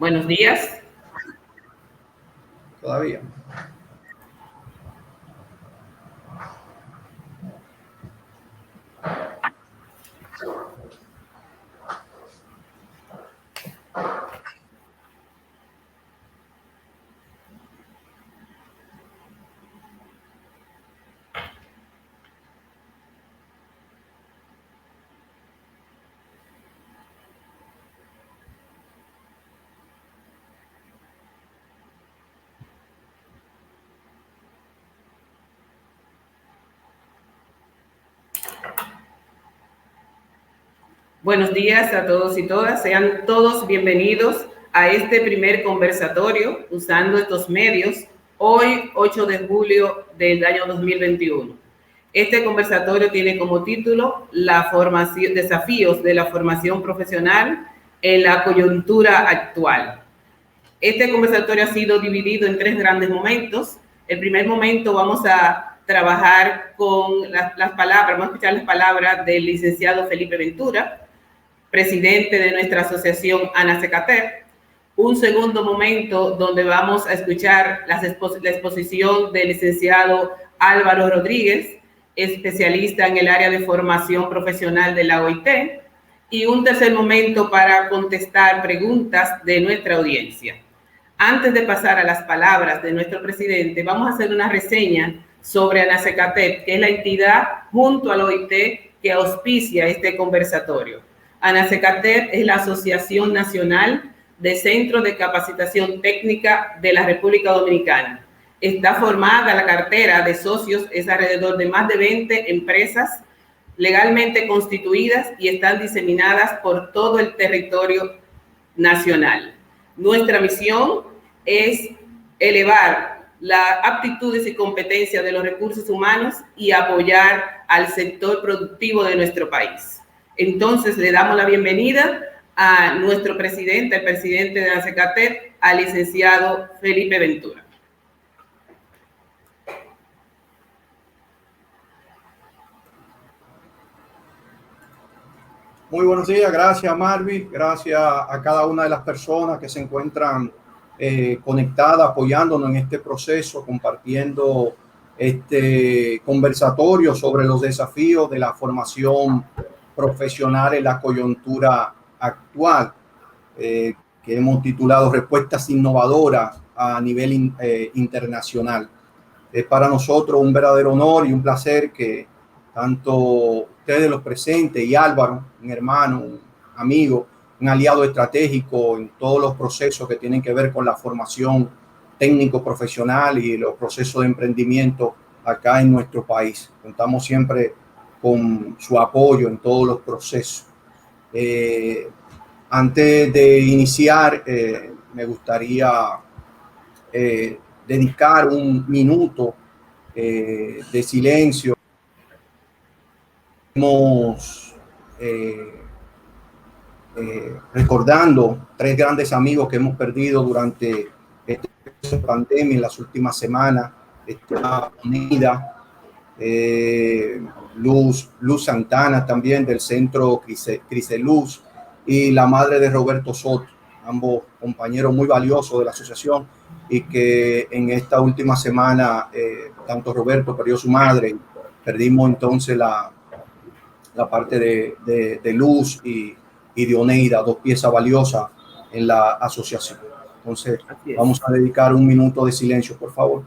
Buenos días. Todavía. Buenos días a todos y todas. Sean todos bienvenidos a este primer conversatorio usando estos medios, hoy 8 de julio del año 2021. Este conversatorio tiene como título Desafíos de la formación profesional en la coyuntura actual. Este conversatorio ha sido dividido en 3 grandes momentos. El primer momento vamos a trabajar con las palabras, vamos a escuchar las palabras del licenciado Felipe Ventura, presidente de nuestra asociación ANACECATEP. Un segundo momento donde vamos a escuchar la exposición del licenciado Álvaro Rodríguez, especialista en el área de formación profesional de la OIT. Y un tercer momento para contestar preguntas de nuestra audiencia. Antes de pasar a las palabras de nuestro presidente, vamos a hacer una reseña sobre ANACECATEP, que es la entidad junto al OIT que auspicia este conversatorio. ANACECATEP es la Asociación Nacional de Centros de Capacitación Técnica de la República Dominicana. Está formada la cartera de socios, es alrededor de más de 20 empresas legalmente constituidas y están diseminadas por todo el territorio nacional. Nuestra misión es elevar las aptitudes y competencias de los recursos humanos y apoyar al sector productivo de nuestro país. Entonces, le damos la bienvenida a nuestro presidente, el presidente de ANACECATEP, al licenciado Felipe Ventura. Muy buenos días, gracias Marvi, gracias a cada una de las personas que se encuentran conectadas, apoyándonos en este proceso, compartiendo este conversatorio sobre los desafíos de la formación profesional en la coyuntura actual, que hemos titulado Respuestas Innovadoras a nivel internacional. Es para nosotros un verdadero honor y un placer que tanto ustedes los presentes y Álvaro, un hermano, un amigo, un aliado estratégico en todos los procesos que tienen que ver con la formación técnico-profesional y los procesos de emprendimiento acá en nuestro país. Contamos siempre con su apoyo en todos los procesos. Antes de iniciar, me gustaría dedicar un minuto de silencio. Estamos recordando 3 grandes amigos que hemos perdido durante esta pandemia en las últimas semanas. Unida, Luz Santana también del centro Criseluz y la madre de Roberto Soto, ambos compañeros muy valiosos de la asociación y que en esta última semana tanto Roberto perdió su madre, perdimos entonces la parte de Luz y de Oneida, 2 piezas valiosas en la asociación. Entonces vamos a dedicar un minuto de silencio, por favor.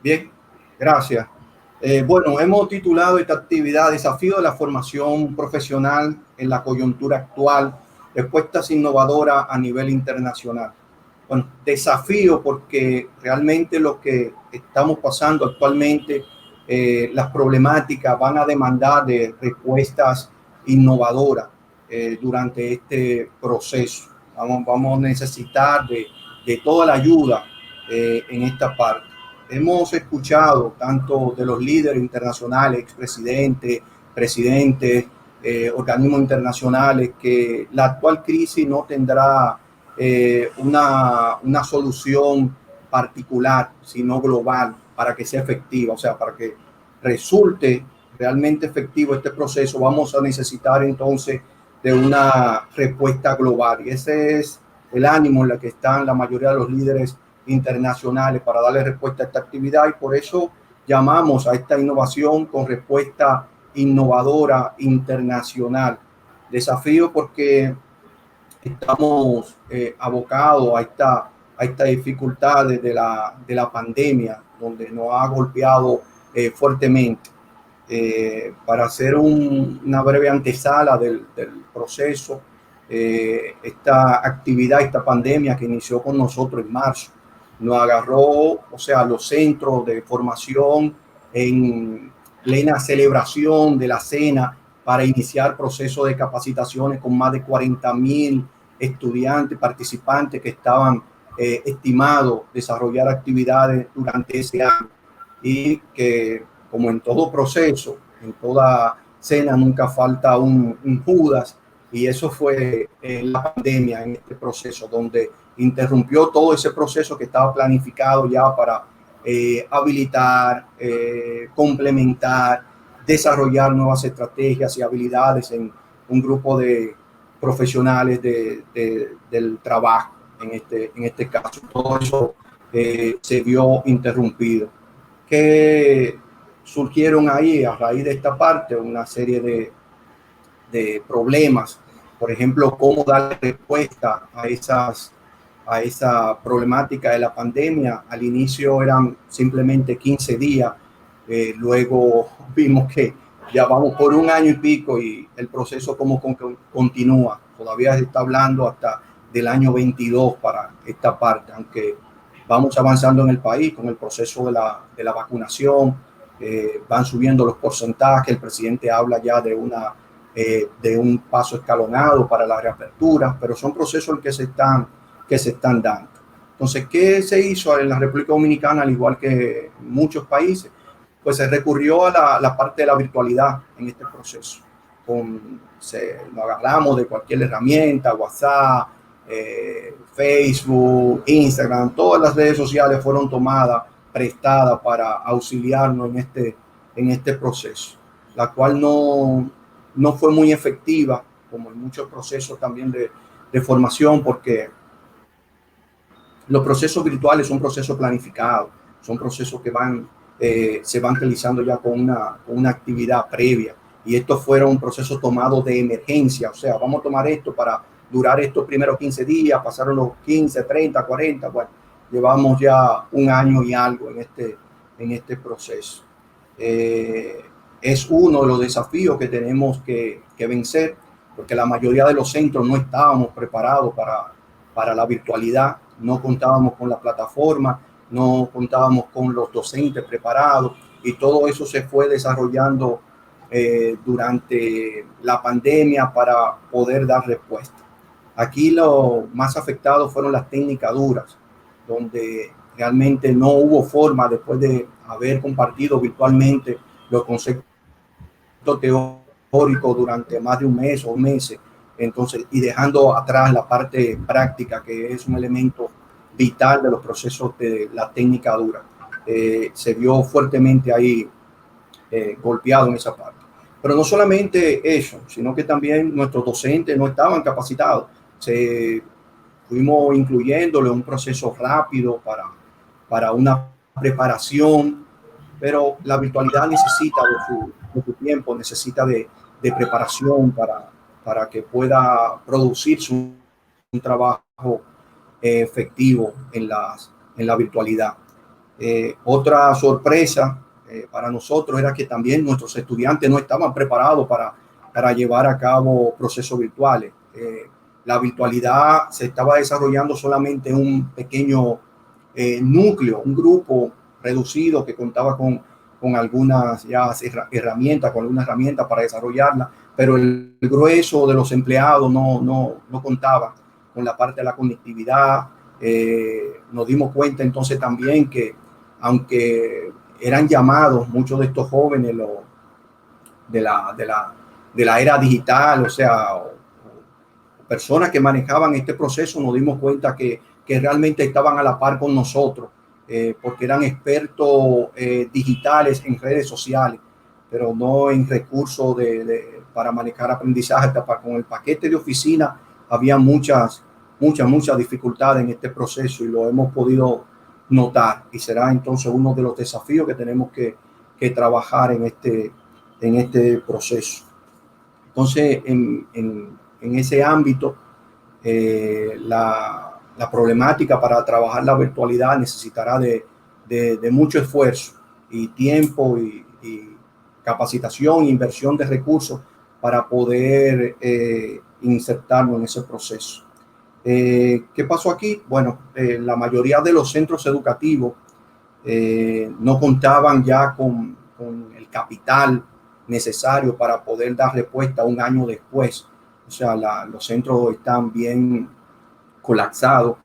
Bien, gracias. Bueno, hemos titulado esta actividad Desafío de la formación profesional en la coyuntura actual, respuestas innovadoras a nivel internacional. Bueno, desafío porque realmente lo que estamos pasando actualmente, las problemáticas van a demandar de respuestas innovadoras durante este proceso. Vamos a necesitar de toda la ayuda en esta parte. hemos escuchado tanto de los líderes internacionales, expresidentes, presidentes, organismos internacionales, que la actual crisis no tendrá una solución particular, sino global, para que sea efectiva. O sea, para que resulte realmente efectivo este proceso, vamos a necesitar entonces de una respuesta global. Y ese es el ánimo en el que están la mayoría de los líderes internacionales para darle respuesta a esta actividad, y por eso llamamos a esta innovación con respuesta innovadora internacional. Desafío porque estamos abocados a esta dificultad de la pandemia, donde nos ha golpeado fuertemente. Para hacer una breve antesala del proceso, esta actividad, esta pandemia que inició con nosotros en marzo, nos agarró, o sea, los centros de formación en plena celebración de la cena para iniciar procesos de capacitaciones con más de 40,000 estudiantes, participantes que estaban estimados desarrollar actividades durante ese año, y que, como en todo proceso, en toda cena, nunca falta un Judas, y eso fue la pandemia en este proceso, donde interrumpió todo ese proceso que estaba planificado ya para habilitar, complementar, desarrollar nuevas estrategias y habilidades en un grupo de profesionales del trabajo. En este caso, todo eso se vio interrumpido. Que surgieron ahí a raíz de esta parte una serie de problemas, por ejemplo, cómo dar respuesta a esa problemática de la pandemia. Al inicio eran simplemente 15 días, luego vimos que ya vamos por un año y pico y el proceso como continúa. Todavía se está hablando hasta del año 22 para esta parte, aunque vamos avanzando en el país con el proceso de la vacunación, van subiendo los porcentajes, el presidente habla ya de un paso escalonado para la reapertura, pero son procesos que se están dando. Entonces, ¿qué se hizo en la República Dominicana, al igual que en muchos países? Pues se recurrió a la parte de la virtualidad en este proceso. Nos agarramos de cualquier herramienta, WhatsApp, Facebook, Instagram, todas las redes sociales fueron tomadas, prestadas para auxiliarnos en este proceso, la cual no fue muy efectiva, como en muchos procesos también de formación, porque los procesos virtuales son procesos planificados, son procesos que se van realizando ya con una actividad previa, y estos fueron procesos tomados de emergencia. O sea, vamos a tomar esto para durar estos primeros 15 días, pasaron los 15, 30, 40, bueno, llevamos ya un año y algo en este proceso. Es uno de los desafíos que tenemos que vencer, porque la mayoría de los centros no estábamos preparados para la virtualidad, no contábamos con la plataforma, no contábamos con los docentes preparados, y todo eso se fue desarrollando durante la pandemia para poder dar respuesta. Aquí lo más afectado fueron las técnicas duras, donde realmente no hubo forma, después de haber compartido virtualmente los conceptos teóricos durante más de un mes o meses, entonces, y dejando atrás la parte práctica, que es un elemento vital de los procesos de la técnica dura. Se vio fuertemente ahí golpeado en esa parte. Pero no solamente eso, sino que también nuestros docentes no estaban capacitados. Fuimos incluyéndole un proceso rápido para una preparación, pero la virtualidad necesita de su tiempo, necesita de preparación para que pueda producirse un trabajo efectivo en la virtualidad. Otra sorpresa para nosotros era que también nuestros estudiantes no estaban preparados para llevar a cabo procesos virtuales. La virtualidad se estaba desarrollando solamente en un pequeño núcleo, un grupo reducido que contaba con algunas herramientas, con algunas herramientas para desarrollarla, pero el grueso de los empleados no contaba con la parte de la conectividad. Nos dimos cuenta entonces también que aunque eran llamados muchos de estos jóvenes de la era digital, o sea, personas que manejaban este proceso, nos dimos cuenta que realmente estaban a la par con nosotros, porque eran expertos digitales en redes sociales, pero no en recursos para manejar aprendizaje. Con el paquete de oficina había muchas dificultades en este proceso y lo hemos podido notar, y será entonces uno de los desafíos que tenemos que trabajar en este proceso. Entonces, en ese ámbito, la problemática para trabajar la virtualidad necesitará de mucho esfuerzo y tiempo y capacitación, inversión de recursos para poder insertarnos en ese proceso. ¿Qué pasó aquí? Bueno, la mayoría de los centros educativos no contaban ya con el capital necesario para poder dar respuesta un año después. O sea, los centros están bien colapsados,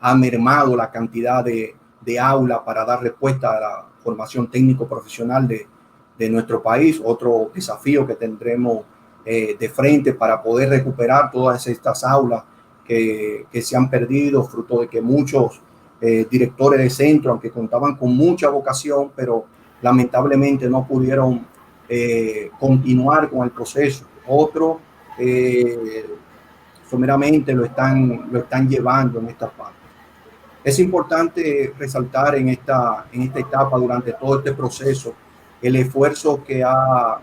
ha mermado la cantidad de aulas para dar respuesta a la formación técnico-profesional de nuestro país. Otro desafío que tendremos de frente para poder recuperar todas estas aulas que se han perdido, fruto de que muchos directores de centro, aunque contaban con mucha vocación, pero lamentablemente no pudieron continuar con el proceso. Otros someramente lo están llevando en esta parte. Es importante resaltar en esta etapa, durante todo este proceso, el esfuerzo que ha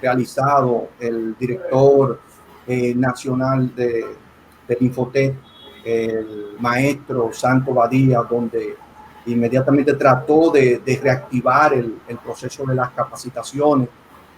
realizado el director nacional del Infotec, el maestro Santo Badía, donde inmediatamente trató de reactivar el proceso de las capacitaciones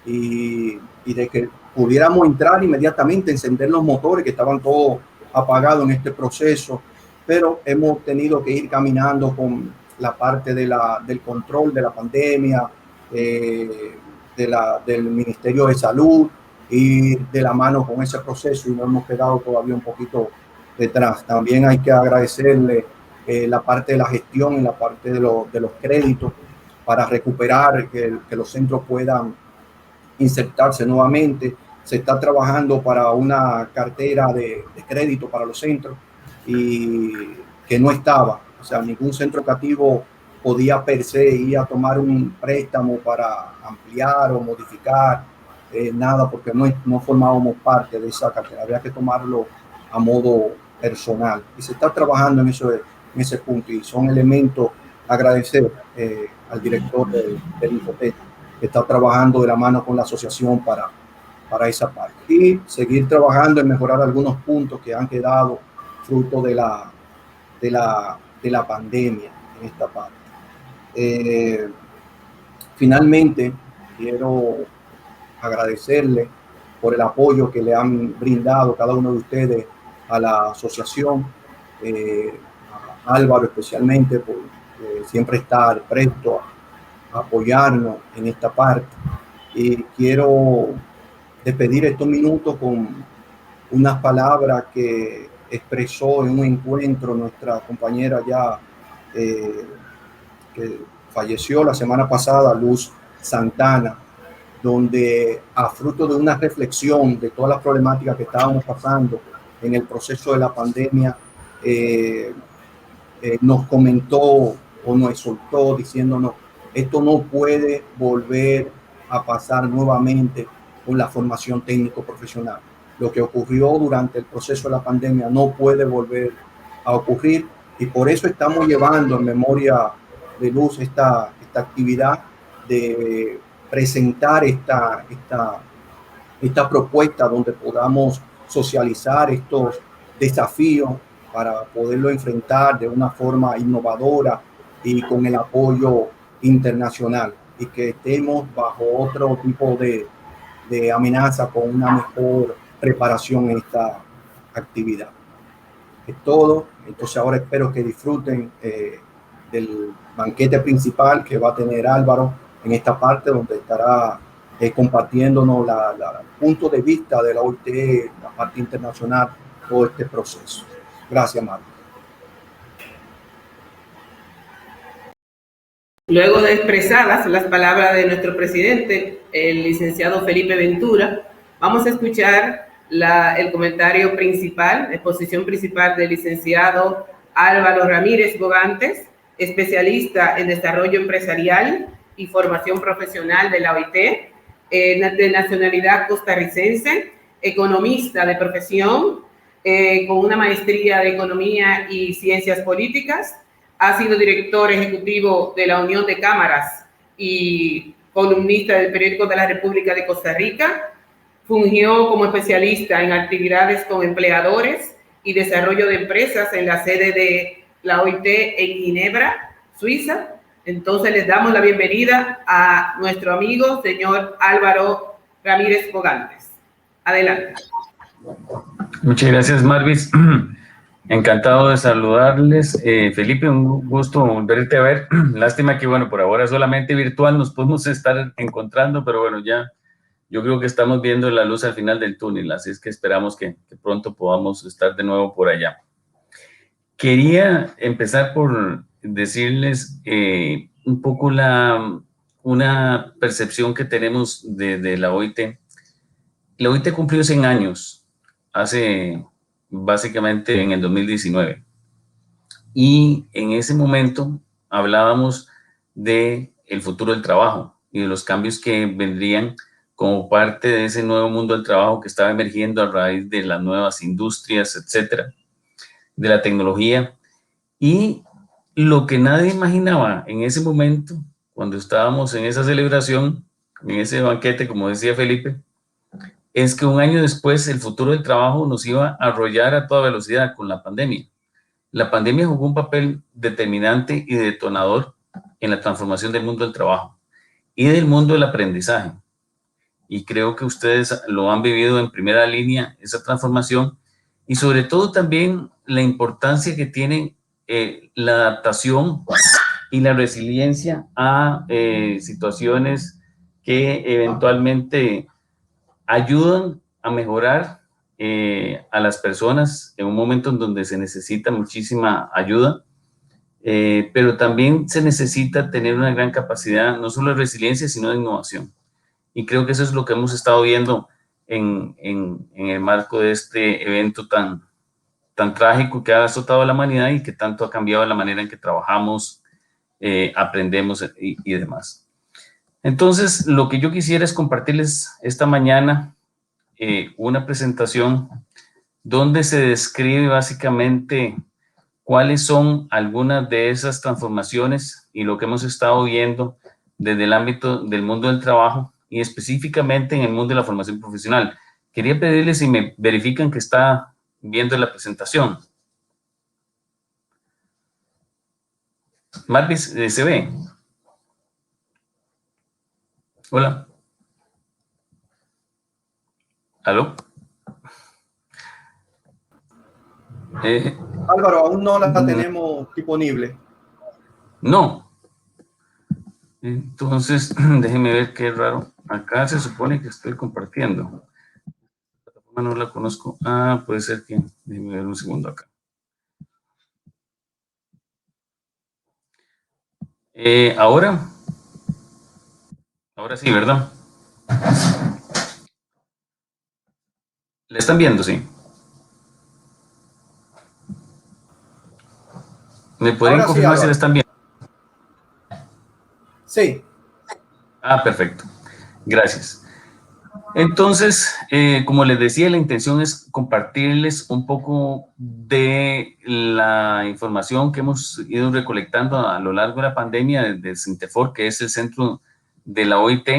y de que pudiéramos entrar inmediatamente, encender los motores que estaban todos apagados en este proceso, pero hemos tenido que ir caminando con la parte del control de la pandemia, del Ministerio de Salud, y de la mano con ese proceso, y nos hemos quedado todavía un poquito detrás. También hay que agradecerle la parte de la gestión y la parte de los créditos para recuperar que los centros puedan insertarse nuevamente. Se está trabajando para una cartera de crédito para los centros y que no estaba. O sea, ningún centro educativo podía per se ir a tomar un préstamo para ampliar o modificar nada, porque no formábamos parte de esa cartera. Había que tomarlo a modo personal. Y se está trabajando en ese punto, y son elementos agradecer al director del Infotec, que está trabajando de la mano con la asociación para esa parte, y seguir trabajando en mejorar algunos puntos que han quedado fruto de la pandemia en esta parte. Finalmente, quiero agradecerle por el apoyo que le han brindado cada uno de ustedes a la asociación, a Álvaro especialmente por siempre estar presto a apoyarnos en esta parte. Y quiero despedir estos minutos con unas palabras que expresó en un encuentro nuestra compañera ya que falleció la semana pasada, Luz Santana, donde a fruto de una reflexión de todas las problemáticas que estábamos pasando en el proceso de la pandemia, nos comentó o nos exhortó diciéndonos: esto no puede volver a pasar nuevamente con la formación técnico profesional. Lo que ocurrió durante el proceso de la pandemia no puede volver a ocurrir, y por eso estamos llevando en memoria de Luz esta actividad de presentar esta propuesta donde podamos socializar estos desafíos para poderlo enfrentar de una forma innovadora y con el apoyo internacional, y que estemos bajo otro tipo de amenaza con una mejor preparación en esta actividad. Es todo. Entonces ahora espero que disfruten del banquete principal que va a tener Álvaro en esta parte, donde estará compartiéndonos el punto de vista de la OIT, la parte internacional, todo este proceso. Gracias, Marco. Luego de expresadas las palabras de nuestro presidente, el licenciado Felipe Ventura, vamos a escuchar el comentario principal, la exposición principal del licenciado Álvaro Ramírez Bogantes, especialista en desarrollo empresarial y formación profesional de la OIT, de nacionalidad costarricense, economista de profesión, con una maestría de Economía y Ciencias Políticas. Ha sido director ejecutivo de la Unión de Cámaras y columnista del Periódico de la República de Costa Rica. Fungió como especialista en actividades con empleadores y desarrollo de empresas en la sede de la OIT en Ginebra, Suiza. Entonces les damos la bienvenida a nuestro amigo, señor Álvaro Ramírez Bogantes. Adelante. Muchas gracias, Marvis. Encantado de saludarles. Felipe, un gusto volverte a ver. Lástima que, bueno, por ahora solamente virtual nos podemos estar encontrando, pero bueno, ya yo creo que estamos viendo la luz al final del túnel, así es que esperamos que pronto podamos estar de nuevo por allá. Quería empezar por decirles un poco una percepción que tenemos de la OIT. La OIT cumplió 100 años hace básicamente en el 2019. Y en ese momento hablábamos de el futuro del trabajo y de los cambios que vendrían como parte de ese nuevo mundo del trabajo que estaba emergiendo a raíz de las nuevas industrias, etcétera, de la tecnología. Y lo que nadie imaginaba en ese momento, cuando estábamos en esa celebración, en ese banquete, como decía Felipe, es que un año después el futuro del trabajo nos iba a arrollar a toda velocidad con la pandemia. La pandemia jugó un papel determinante y detonador en la transformación del mundo del trabajo y del mundo del aprendizaje. Y creo que ustedes lo han vivido en primera línea, esa transformación, y sobre todo también la importancia que tiene la adaptación y la resiliencia a situaciones que eventualmente ayudan a mejorar a las personas en un momento en donde se necesita muchísima ayuda, pero también se necesita tener una gran capacidad, no solo de resiliencia, sino de innovación. Y creo que eso es lo que hemos estado viendo en el marco de este evento tan trágico que ha azotado a la humanidad y que tanto ha cambiado la manera en que trabajamos, aprendemos y demás. Entonces, lo que yo quisiera es compartirles esta mañana una presentación donde se describe básicamente cuáles son algunas de esas transformaciones y lo que hemos estado viendo desde el ámbito del mundo del trabajo y específicamente en el mundo de la formación profesional. Quería pedirles si me verifican que está viendo la presentación. Marvis, ¿se ve? Hola. ¿Aló? Álvaro, aún no la tenemos disponible. No. Entonces, déjenme ver qué raro. Acá se supone que estoy compartiendo. La plataforma no la conozco. Ah, puede ser que... Déjenme ver un segundo acá. Ahora sí, ¿verdad? ¿La están viendo? Sí. ¿Me pueden confirmar si la están viendo? Sí. Ah, perfecto. Gracias. Entonces, como les decía, la intención es compartirles un poco de la información que hemos ido recolectando a lo largo de la pandemia desde Sintefor, que es el centro de la OIT,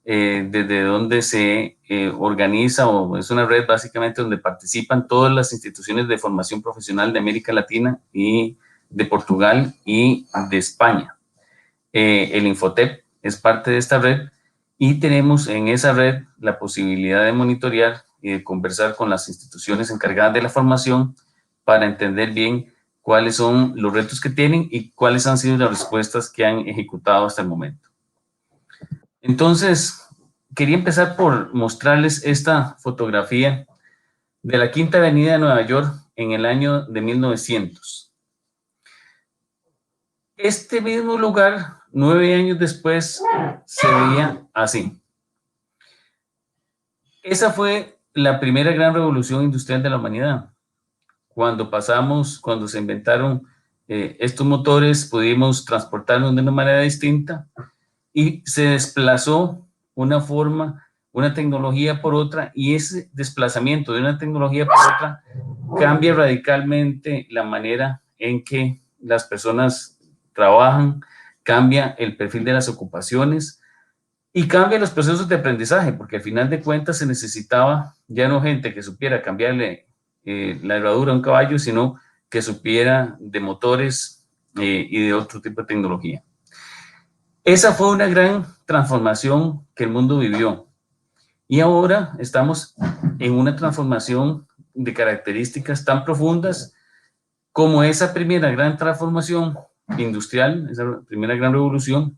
desde donde se organiza, o es una red básicamente donde participan todas las instituciones de formación profesional de América Latina y de Portugal y de España. El Infotep es parte de esta red y tenemos en esa red la posibilidad de monitorear y de conversar con las instituciones encargadas de la formación para entender bien cuáles son los retos que tienen y cuáles han sido las respuestas que han ejecutado hasta el momento. Entonces, quería empezar por mostrarles esta fotografía de la Quinta Avenida de Nueva York en el año de 1900. Este mismo lugar 9 años después se veía así. Esa fue la primera gran revolución industrial de la humanidad. Cuando se inventaron estos motores, pudimos transportarnos de una manera distinta y se desplazó una tecnología por otra, y ese desplazamiento de una tecnología por otra cambia radicalmente la manera en que las personas trabajan, cambia el perfil de las ocupaciones y cambia los procesos de aprendizaje, porque al final de cuentas se necesitaba ya no gente que supiera cambiarle la herradura a un caballo, sino que supiera de motores y de otro tipo de tecnología. Esa fue una gran transformación que el mundo vivió. Y ahora estamos en una transformación de características tan profundas como esa primera gran transformación industrial, esa primera gran revolución.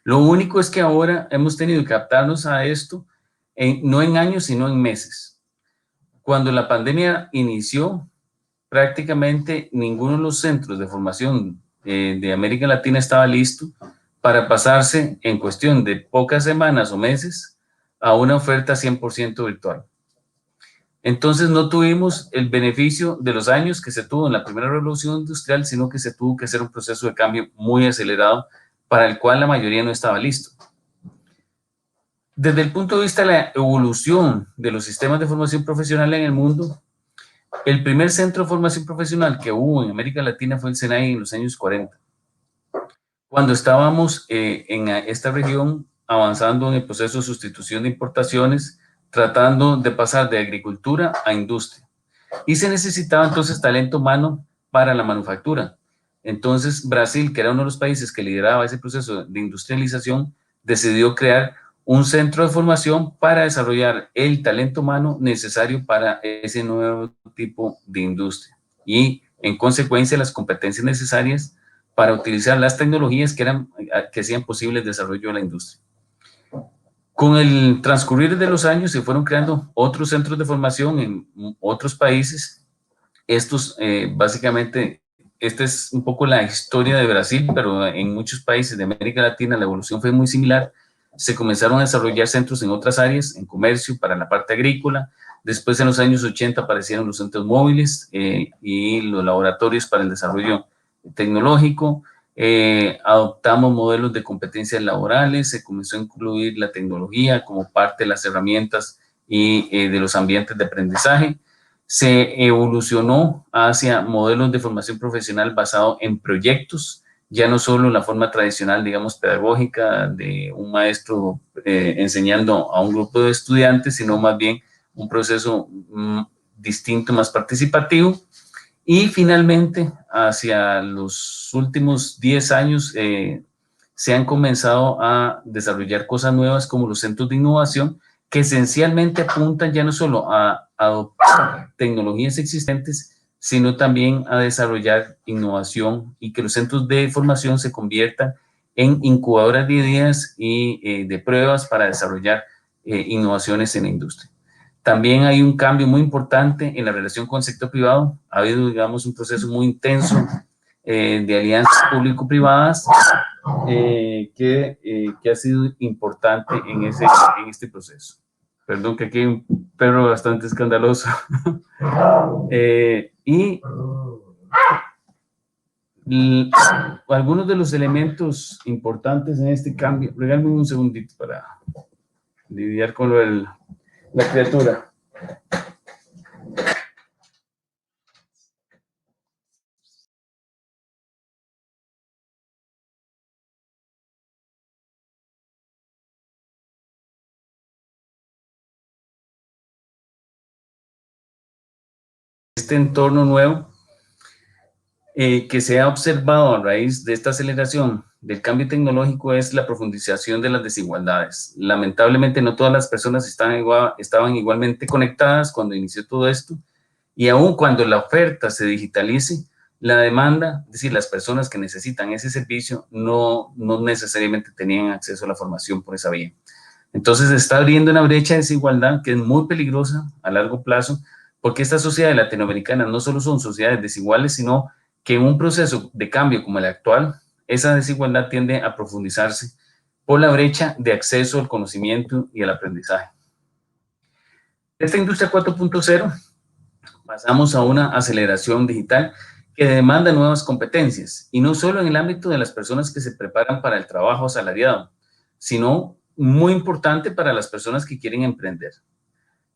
Lo único es que ahora hemos tenido que adaptarnos a esto, no en años, sino en meses. Cuando la pandemia inició, prácticamente ninguno de los centros de formación de América Latina estaba listo para pasarse en cuestión de pocas semanas o meses a una oferta 100% virtual. Entonces no tuvimos el beneficio de los años que se tuvo en la primera revolución industrial, sino que se tuvo que hacer un proceso de cambio muy acelerado para el cual la mayoría no estaba listo. Desde el punto de vista de la evolución de los sistemas de formación profesional en el mundo, el primer centro de formación profesional que hubo en América Latina fue el SENAI en los años 40. Cuando estábamos en esta región avanzando en el proceso de sustitución de importaciones, tratando de pasar de agricultura a industria. Y se necesitaba entonces talento humano para la manufactura. Entonces Brasil, que era uno de los países que lideraba ese proceso de industrialización, decidió crear un centro de formación para desarrollar el talento humano necesario para ese nuevo tipo de industria. Y en consecuencia las competencias necesarias para utilizar las tecnologías que hacían posible el desarrollo de la industria. Con el transcurrir de los años se fueron creando otros centros de formación en otros países. Estos, básicamente, esta es un poco la historia de Brasil, pero en muchos países de América Latina la evolución fue muy similar. Se comenzaron a desarrollar centros en otras áreas, en comercio, para la parte agrícola. Después, en los años 80, aparecieron los centros móviles y los laboratorios para el desarrollo tecnológico. Adoptamos modelos de competencias laborales, se comenzó a incluir la tecnología como parte de las herramientas y de los ambientes de aprendizaje. Se evolucionó hacia modelos de formación profesional basado en proyectos, ya no solo la forma tradicional, digamos, pedagógica de un maestro enseñando a un grupo de estudiantes, sino más bien un proceso distinto, más participativo. Y finalmente, hacia los últimos 10 años, se han comenzado a desarrollar cosas nuevas como los centros de innovación, que esencialmente apuntan ya no solo a adoptar tecnologías existentes, sino también a desarrollar innovación y que los centros de formación se conviertan en incubadoras de ideas y de pruebas para desarrollar innovaciones en la industria. También hay un cambio muy importante en la relación con el sector privado. Ha habido, digamos, un proceso muy intenso de alianzas público-privadas que ha sido importante en este proceso. Perdón, que aquí hay un perro bastante escandaloso. Algunos de los elementos importantes en este cambio, regálame un segundito para lidiar con lo del la criatura. Este entorno nuevo que se ha observado a raíz de esta aceleración del cambio tecnológico es la profundización de las desigualdades. Lamentablemente no todas las personas estaban igualmente conectadas cuando inició todo esto, y aun cuando la oferta se digitalice, la demanda, es decir, las personas que necesitan ese servicio no necesariamente tenían acceso a la formación por esa vía. Entonces se está abriendo una brecha de desigualdad que es muy peligrosa a largo plazo, porque estas sociedades latinoamericanas no solo son sociedades desiguales, sino que en un proceso de cambio como el actual, esa desigualdad tiende a profundizarse por la brecha de acceso al conocimiento y al aprendizaje. Esta industria 4.0 pasamos a una aceleración digital que demanda nuevas competencias, y no solo en el ámbito de las personas que se preparan para el trabajo asalariado, sino muy importante para las personas que quieren emprender.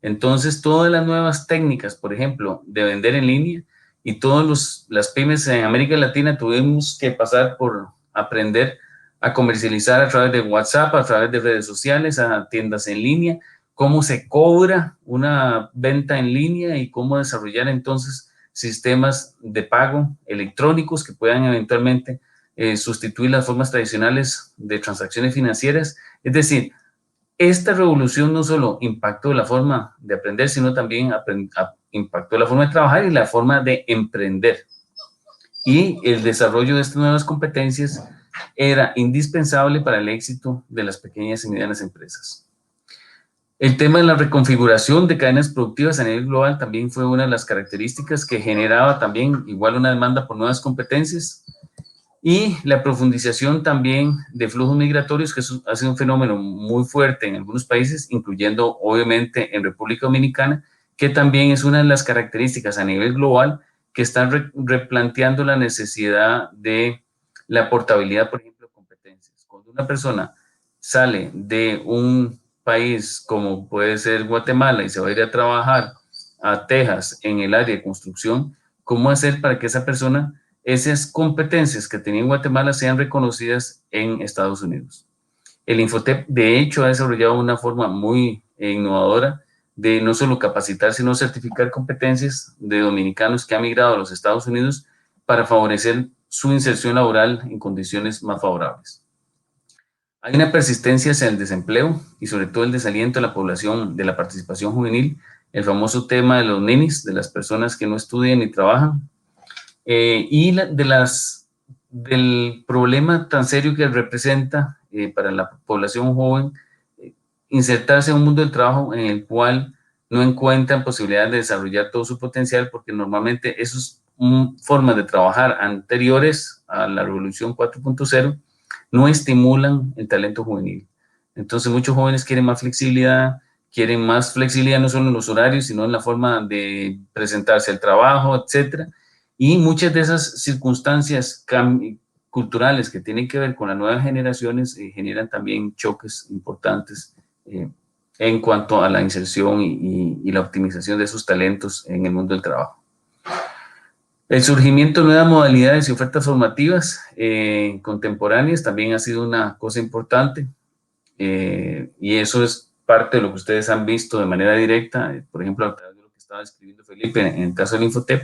Entonces, todas las nuevas técnicas, por ejemplo, de vender en línea, y todas las pymes en América Latina tuvimos que pasar por aprender a comercializar a través de WhatsApp, a través de redes sociales, a tiendas en línea, cómo se cobra una venta en línea y cómo desarrollar entonces sistemas de pago electrónicos que puedan eventualmente sustituir las formas tradicionales de transacciones financieras. Es decir, esta revolución no solo impactó la forma de aprender, sino también impactó la forma de trabajar y la forma de emprender. Y el desarrollo de estas nuevas competencias era indispensable para el éxito de las pequeñas y medianas empresas. El tema de la reconfiguración de cadenas productivas a nivel global también fue una de las características que generaba también igual una demanda por nuevas competencias, y la profundización también de flujos migratorios, que ha sido un fenómeno muy fuerte en algunos países, incluyendo obviamente en República Dominicana, que también es una de las características a nivel global que están replanteando la necesidad de la portabilidad, por ejemplo, de competencias. Cuando una persona sale de un país como puede ser Guatemala y se va a ir a trabajar a Texas en el área de construcción, ¿cómo hacer para que esa persona, esas competencias que tenía en Guatemala, sean reconocidas en Estados Unidos? El Infotep, de hecho, ha desarrollado una forma muy innovadora de no solo capacitar, sino certificar competencias de dominicanos que han migrado a los Estados Unidos para favorecer su inserción laboral en condiciones más favorables. Hay una persistencia hacia el desempleo y sobre todo el desaliento de la población de la participación juvenil, el famoso tema de los ninis, de las personas que no estudian ni trabajan, y del problema tan serio que representa para la población joven insertarse en un mundo del trabajo en el cual no encuentran posibilidades de desarrollar todo su potencial, porque normalmente esas formas de trabajar anteriores a la revolución 4.0 no estimulan el talento juvenil. Entonces muchos jóvenes quieren más flexibilidad no solo en los horarios, sino en la forma de presentarse al trabajo, etcétera. Y muchas de esas circunstancias culturales que tienen que ver con las nuevas generaciones generan también choques importantes en cuanto a la inserción y la optimización de esos talentos en el mundo del trabajo. El surgimiento de nuevas modalidades y ofertas formativas contemporáneas también ha sido una cosa importante, y eso es parte de lo que ustedes han visto de manera directa, por ejemplo, a través de lo que estaba escribiendo Felipe en el caso del Infotep.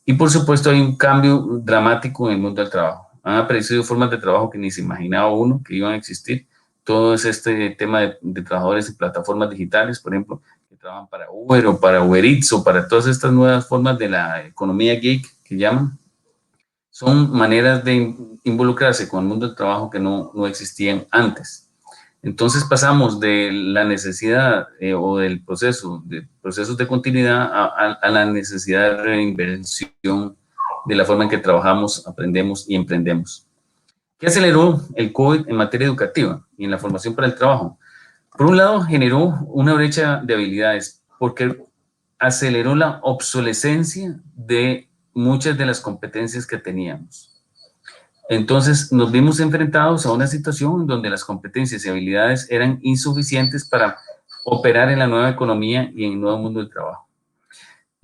Y por supuesto hay un cambio dramático en el mundo del trabajo. Han aparecido formas de trabajo que ni se imaginaba uno que iban a existir. Todo es este tema de trabajadores en plataformas digitales, por ejemplo, que trabajan para Uber o para Uber Eats o para todas estas nuevas formas de la economía gig que llaman. Son maneras de involucrarse con el mundo del trabajo que no existían antes. Entonces pasamos de la necesidad o del procesos de continuidad a la necesidad de reinversión de la forma en que trabajamos, aprendemos y emprendemos. ¿Qué aceleró el COVID en materia educativa y en la formación para el trabajo? Por un lado, generó una brecha de habilidades porque aceleró la obsolescencia de muchas de las competencias que teníamos. Entonces nos vimos enfrentados a una situación donde las competencias y habilidades eran insuficientes para operar en la nueva economía y en el nuevo mundo del trabajo.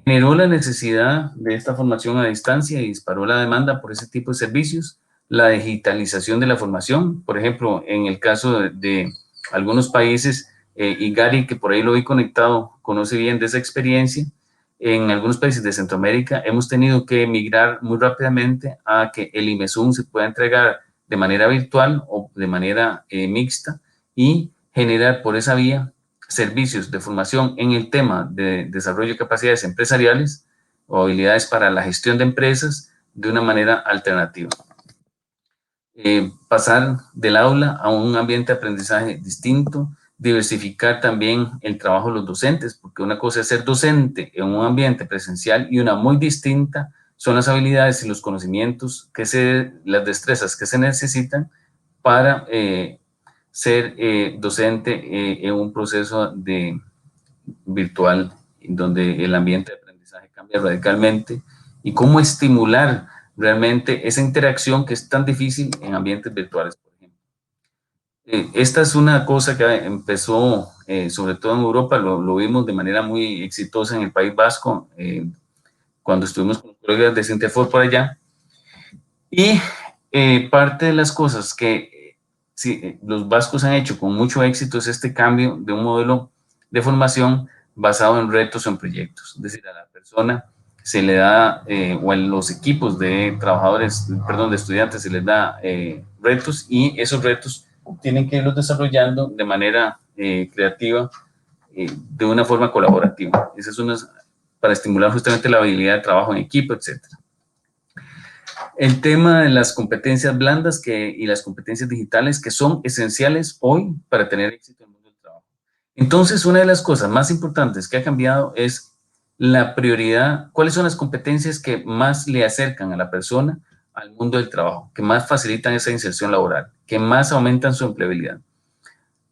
Generó la necesidad de esta formación a distancia y disparó la demanda por ese tipo de servicios. La digitalización de la formación, por ejemplo, en el caso de algunos países, y Gary, que por ahí lo vi conectado, conoce bien de esa experiencia. En algunos países de Centroamérica hemos tenido que migrar muy rápidamente a que el IMESUM se pueda entregar de manera virtual o de manera mixta y generar por esa vía servicios de formación en el tema de desarrollo de capacidades empresariales o habilidades para la gestión de empresas de una manera alternativa. Pasar del aula a un ambiente de aprendizaje distinto, diversificar también el trabajo de los docentes, porque una cosa es ser docente en un ambiente presencial y una muy distinta son las habilidades y los conocimientos, las destrezas que se necesitan para ser docente en un proceso virtual, donde el ambiente de aprendizaje cambia radicalmente, y cómo estimular realmente esa interacción que es tan difícil en ambientes virtuales, por ejemplo. Esta es una cosa que empezó, sobre todo en Europa, lo vimos de manera muy exitosa en el País Vasco, cuando estuvimos con los colegas de Sintefor por allá, y parte de las cosas que los vascos han hecho con mucho éxito es este cambio de un modelo de formación basado en retos o en proyectos. Es decir, a la persona se le da, o a los equipos de trabajadores, perdón, de estudiantes se les da retos, y esos retos tienen que irlos desarrollando de manera creativa, de una forma colaborativa. Esa es para estimular justamente la habilidad de trabajo en equipo, etcétera. El tema de las competencias blandas y las competencias digitales, que son esenciales hoy para tener éxito en el mundo del trabajo. Entonces, una de las cosas más importantes que ha cambiado es la prioridad. ¿Cuáles son las competencias que más le acercan a la persona al mundo del trabajo, que más facilitan esa inserción laboral, que más aumentan su empleabilidad?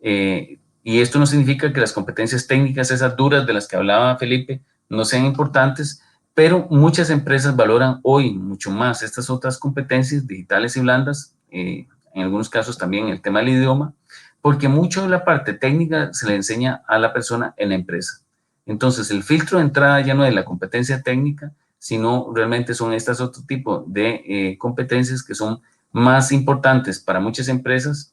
Y esto no significa que las competencias técnicas, esas duras de las que hablaba Felipe, no sean importantes, pero muchas empresas valoran hoy mucho más estas otras competencias digitales y blandas, en algunos casos también el tema del idioma, porque mucho de la parte técnica se le enseña a la persona en la empresa. Entonces, el filtro de entrada ya no es la competencia técnica, sino realmente son estas otro tipo de competencias que son más importantes para muchas empresas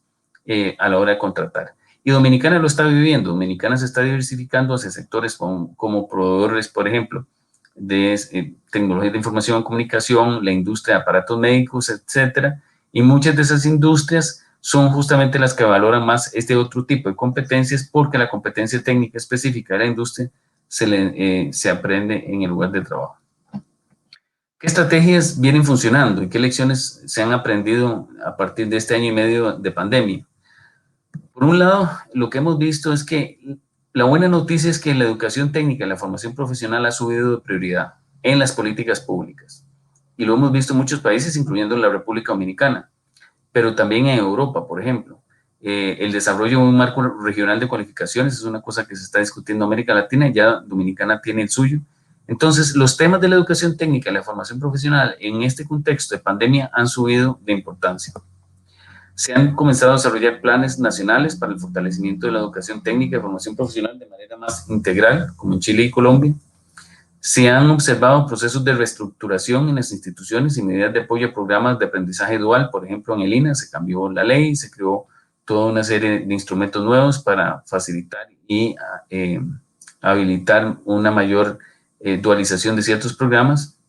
a la hora de contratar. Y Dominicana lo está viviendo. Dominicana se está diversificando hacia sectores como proveedores, por ejemplo, de tecnologías de información y comunicación, la industria de aparatos médicos, etcétera. Y muchas de esas industrias son justamente las que valoran más este otro tipo de competencias, porque la competencia técnica específica de la industria se aprende en el lugar de trabajo. ¿Qué estrategias vienen funcionando y qué lecciones se han aprendido a partir de este año y medio de pandemia? Por un lado, lo que hemos visto es que la buena noticia es que la educación técnica y la formación profesional ha subido de prioridad en las políticas públicas. Y lo hemos visto en muchos países, incluyendo la República Dominicana, pero también en Europa, por ejemplo. El desarrollo de un marco regional de cualificaciones es una cosa que se está discutiendo en América Latina, y ya Dominicana tiene el suyo. Entonces, los temas de la educación técnica y la formación profesional en este contexto de pandemia han subido de importancia. Se han comenzado a desarrollar planes nacionales para el fortalecimiento de la educación técnica y formación profesional de manera más integral, como en Chile y Colombia. Se han observado procesos de reestructuración en las instituciones y medidas de apoyo a programas de aprendizaje dual. Por ejemplo, en el INA se cambió la ley, se creó toda una serie de instrumentos nuevos para facilitar y habilitar una mayor dualización de ciertos programas.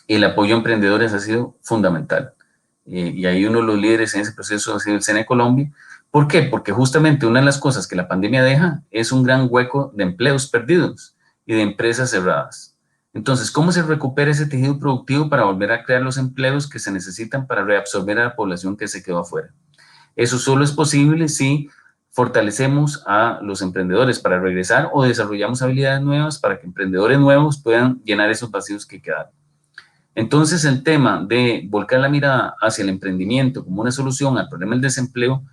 El apoyo a emprendedores ha sido fundamental. Y ahí uno de los líderes en ese proceso ha sido el SENA Colombia. ¿Por qué? Porque justamente una de las cosas que la pandemia deja es un gran hueco de empleos perdidos y de empresas cerradas. Entonces, ¿cómo se recupera ese tejido productivo para volver a crear los empleos que se necesitan para reabsorber a la población que se quedó afuera? Eso solo es posible si fortalecemos a los emprendedores para regresar, o desarrollamos habilidades nuevas para que emprendedores nuevos puedan llenar esos vacíos que quedaron. Entonces, el tema de volcar la mirada hacia el emprendimiento como una solución al problema del desempleo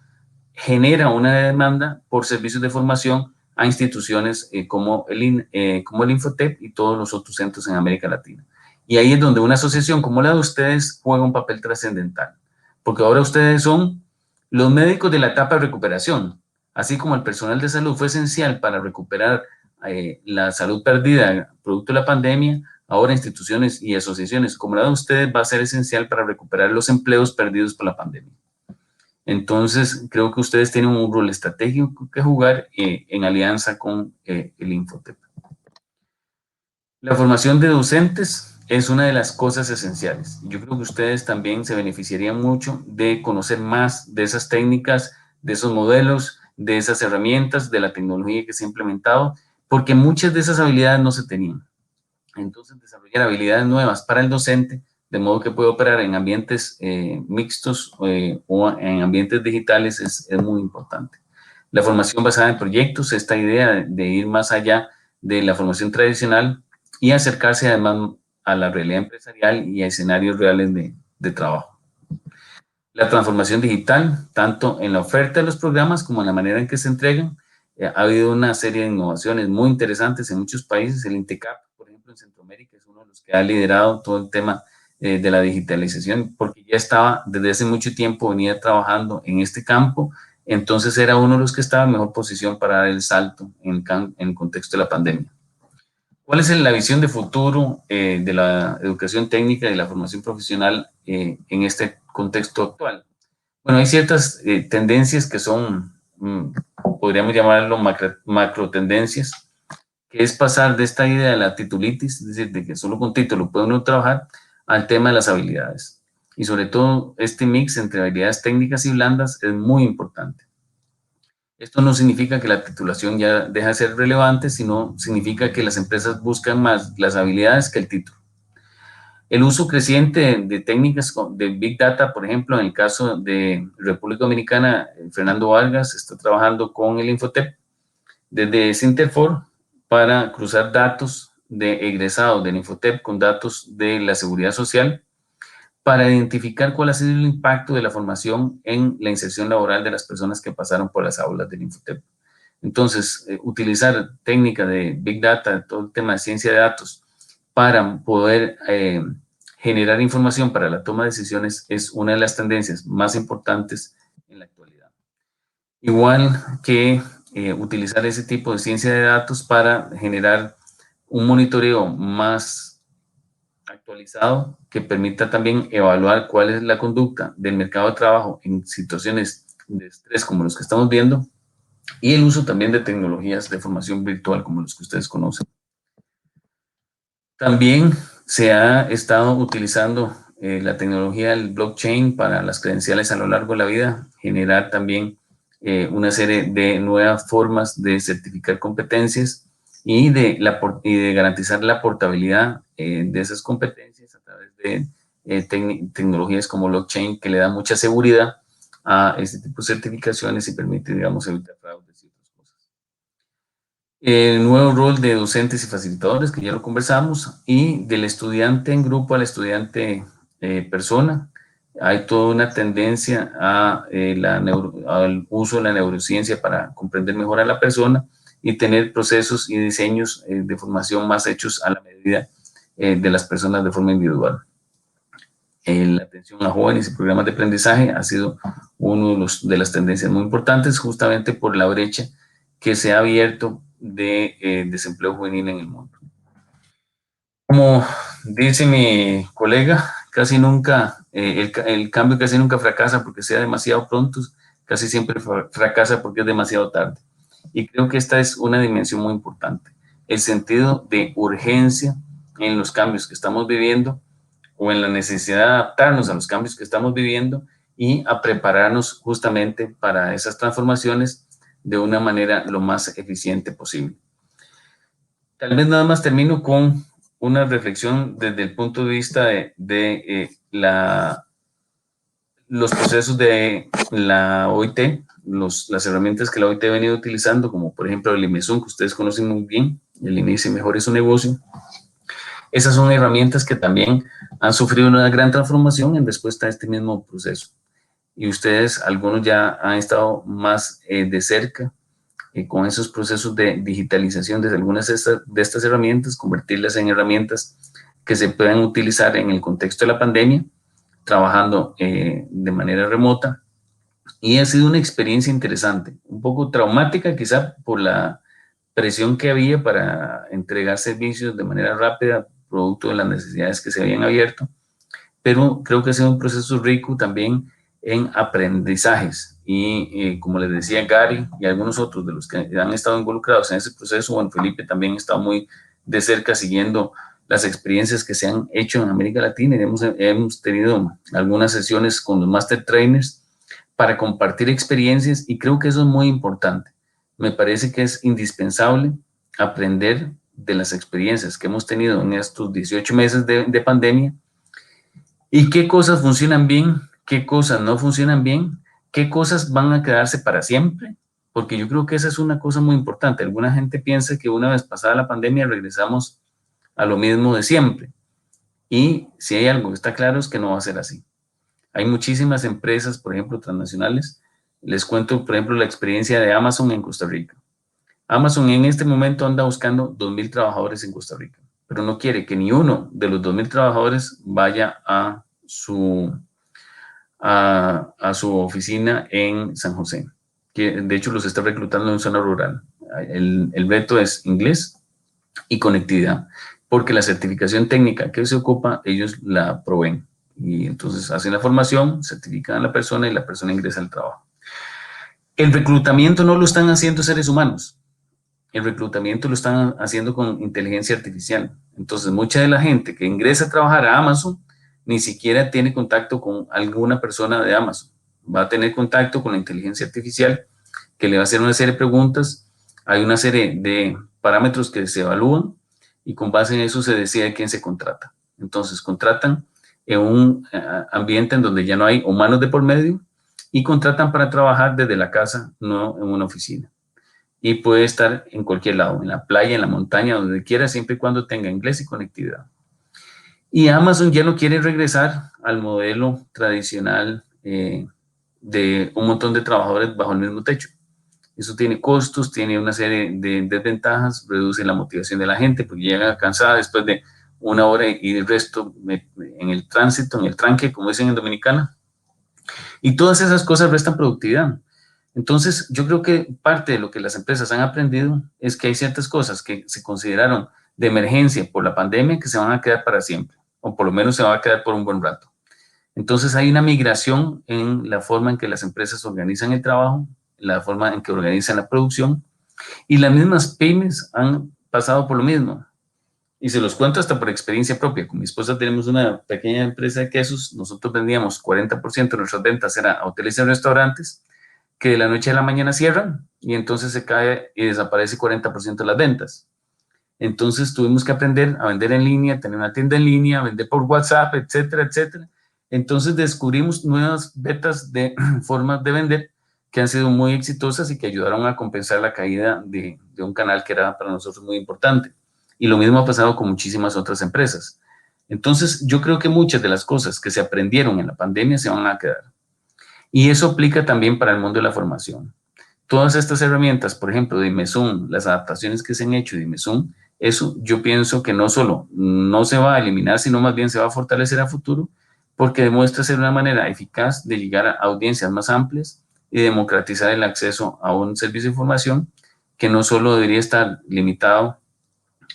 genera una demanda por servicios de formación a instituciones como el Infotep y todos los otros centros en América Latina. Y ahí es donde una asociación como la de ustedes juega un papel trascendental, porque ahora ustedes son los médicos de la etapa de recuperación, así como el personal de salud fue esencial para recuperar la salud perdida producto de la pandemia. Ahora instituciones y asociaciones como la de ustedes va a ser esencial para recuperar los empleos perdidos por la pandemia. Entonces, creo que ustedes tienen un rol estratégico que jugar en alianza con el Infotep. La formación de docentes es una de las cosas esenciales. Yo creo que ustedes también se beneficiarían mucho de conocer más de esas técnicas, de esos modelos, de esas herramientas, de la tecnología que se ha implementado, porque muchas de esas habilidades no se tenían. Entonces, desarrollar habilidades nuevas para el docente, de modo que pueda operar en ambientes mixtos o en ambientes digitales, es muy importante. La formación basada en proyectos, esta idea de ir más allá de la formación tradicional y acercarse además a la realidad empresarial y a escenarios reales de trabajo. La transformación digital, tanto en la oferta de los programas como en la manera en que se entregan. Ha habido una serie de innovaciones muy interesantes en muchos países. El INTECAP, por ejemplo, en Centroamérica, es uno de los que ha liderado todo el tema de la digitalización, porque ya estaba desde hace mucho tiempo, venía trabajando en este campo, entonces era uno de los que estaba en mejor posición para dar el salto en el contexto de la pandemia. ¿Cuál es la visión de futuro de la educación técnica y de la formación profesional en este contexto actual? Bueno, hay ciertas tendencias que son, podríamos llamarlo macro tendencias, que es pasar de esta idea de la titulitis, es decir, de que solo con título puede uno trabajar, al tema de las habilidades. Y sobre todo, este mix entre habilidades técnicas y blandas es muy importante. Esto no significa que la titulación ya deja de ser relevante, sino significa que las empresas buscan más las habilidades que el título. El uso creciente de técnicas de Big Data, por ejemplo, en el caso de República Dominicana, Fernando Vargas está trabajando con el Infotep desde Sinterfor para cruzar datos de egresados del Infotep con datos de la Seguridad Social para identificar cuál ha sido el impacto de la formación en la inserción laboral de las personas que pasaron por las aulas del Infotep. Entonces, utilizar técnicas de Big Data, todo el tema de ciencia de datos, para poder generar información para la toma de decisiones es una de las tendencias más importantes en la actualidad. Igual que utilizar ese tipo de ciencia de datos para generar un monitoreo más actualizado que permita también evaluar cuál es la conducta del mercado de trabajo en situaciones de estrés como los que estamos viendo, y el uso también de tecnologías de formación virtual como los que ustedes conocen. También se ha estado utilizando la tecnología del blockchain para las credenciales a lo largo de la vida, generar también una serie de nuevas formas de certificar competencias y de garantizar la portabilidad de esas competencias a través de tecnologías como blockchain, que le da mucha seguridad a este tipo de certificaciones y permite, digamos, evitar fraudes y otras cosas. El nuevo rol de docentes y facilitadores, que ya lo conversamos, y del estudiante en grupo al estudiante persona. Hay toda una tendencia al uso de la neurociencia para comprender mejor a la persona y tener procesos y diseños de formación más hechos a la medida de las personas de forma individual. La atención a jóvenes y programas de aprendizaje ha sido una de las tendencias muy importantes, justamente por la brecha que se ha abierto de desempleo juvenil en el mundo. Como dice mi colega, casi nunca, el cambio casi nunca fracasa porque sea demasiado pronto, casi siempre fracasa porque es demasiado tarde. Y creo que esta es una dimensión muy importante, el sentido de urgencia en los cambios que estamos viviendo o en la necesidad de adaptarnos a los cambios que estamos viviendo y a prepararnos justamente para esas transformaciones de una manera lo más eficiente posible. Tal vez nada más termino con una reflexión desde el punto de vista de los procesos de la OIT, las herramientas que la OIT ha venido utilizando, como por ejemplo el IMESUN, que ustedes conocen muy bien, el Inicie Mejore su negocio. Esas son herramientas que también han sufrido una gran transformación en respuesta a este mismo proceso. Y ustedes, algunos ya han estado más de cerca con esos procesos de digitalización de algunas de estas herramientas, convertirlas en herramientas que se puedan utilizar en el contexto de la pandemia, trabajando de manera remota. Y ha sido una experiencia interesante, un poco traumática quizá por la presión que había para entregar servicios de manera rápida, producto de las necesidades que se habían abierto, pero creo que ha sido un proceso rico también en aprendizajes y como les decía Gary y algunos otros de los que han estado involucrados en ese proceso, bueno, Felipe también ha estado muy de cerca siguiendo las experiencias que se han hecho en América Latina y hemos tenido algunas sesiones con los Master Trainers para compartir experiencias y creo que eso es muy importante. Me parece que es indispensable aprender de las experiencias que hemos tenido en estos 18 meses de pandemia y qué cosas funcionan bien, qué cosas no funcionan bien, qué cosas van a quedarse para siempre, porque yo creo que esa es una cosa muy importante. Alguna gente piensa que una vez pasada la pandemia regresamos a lo mismo de siempre. Y si hay algo que está claro es que no va a ser así. Hay muchísimas empresas, por ejemplo, transnacionales. Les cuento, por ejemplo, la experiencia de Amazon en Costa Rica. Amazon en este momento anda buscando 2,000 trabajadores en Costa Rica, pero no quiere que ni uno de los 2,000 trabajadores vaya a su oficina en San José, que de hecho los está reclutando en zona rural. El reto es inglés y conectividad, porque la certificación técnica que se ocupa, ellos la proveen. Y entonces hacen la formación, certifican a la persona y la persona ingresa al trabajo. El reclutamiento no lo están haciendo seres humanos. El reclutamiento lo están haciendo con inteligencia artificial. Entonces, mucha de la gente que ingresa a trabajar a Amazon ni siquiera tiene contacto con alguna persona de Amazon. Va a tener contacto con la inteligencia artificial que le va a hacer una serie de preguntas. Hay una serie de parámetros que se evalúan y con base en eso se decide quién se contrata. Entonces, contratan en un ambiente en donde ya no hay humanos de por medio y contratan para trabajar desde la casa, no en una oficina. Y puede estar en cualquier lado, en la playa, en la montaña, donde quiera, siempre y cuando tenga inglés y conectividad. Y Amazon ya no quiere regresar al modelo tradicional de un montón de trabajadores bajo el mismo techo. Eso tiene costos, tiene una serie de desventajas, reduce la motivación de la gente porque llega cansada después de una hora y el resto en el tránsito, en el tranque, como dicen en Dominicana. Y todas esas cosas restan productividad. Entonces, yo creo que parte de lo que las empresas han aprendido es que hay ciertas cosas que se consideraron de emergencia por la pandemia que se van a quedar para siempre, o por lo menos se van a quedar por un buen rato. Entonces, hay una migración en la forma en que las empresas organizan el trabajo, la forma en que organizan la producción, y las mismas pymes han pasado por lo mismo. Y se los cuento hasta por experiencia propia. Con mi esposa tenemos una pequeña empresa de quesos. Nosotros vendíamos 40% de nuestras ventas era a hoteles y restaurantes, que de la noche a la mañana cierran y entonces se cae y desaparece 40% de las ventas. Entonces tuvimos que aprender a vender en línea, tener una tienda en línea, vender por WhatsApp, etcétera, etcétera. Entonces descubrimos nuevas betas de formas de vender que han sido muy exitosas y que ayudaron a compensar la caída de un canal que era para nosotros muy importante. Y lo mismo ha pasado con muchísimas otras empresas. Entonces yo creo que muchas de las cosas que se aprendieron en la pandemia se van a quedar. Y eso aplica también para el mundo de la formación. Todas estas herramientas, por ejemplo, de IMEZUM, las adaptaciones que se han hecho de IMEZUM, eso yo pienso que no solo no se va a eliminar, sino más bien se va a fortalecer a futuro, porque demuestra ser una manera eficaz de llegar a audiencias más amplias y democratizar el acceso a un servicio de información que no solo debería estar limitado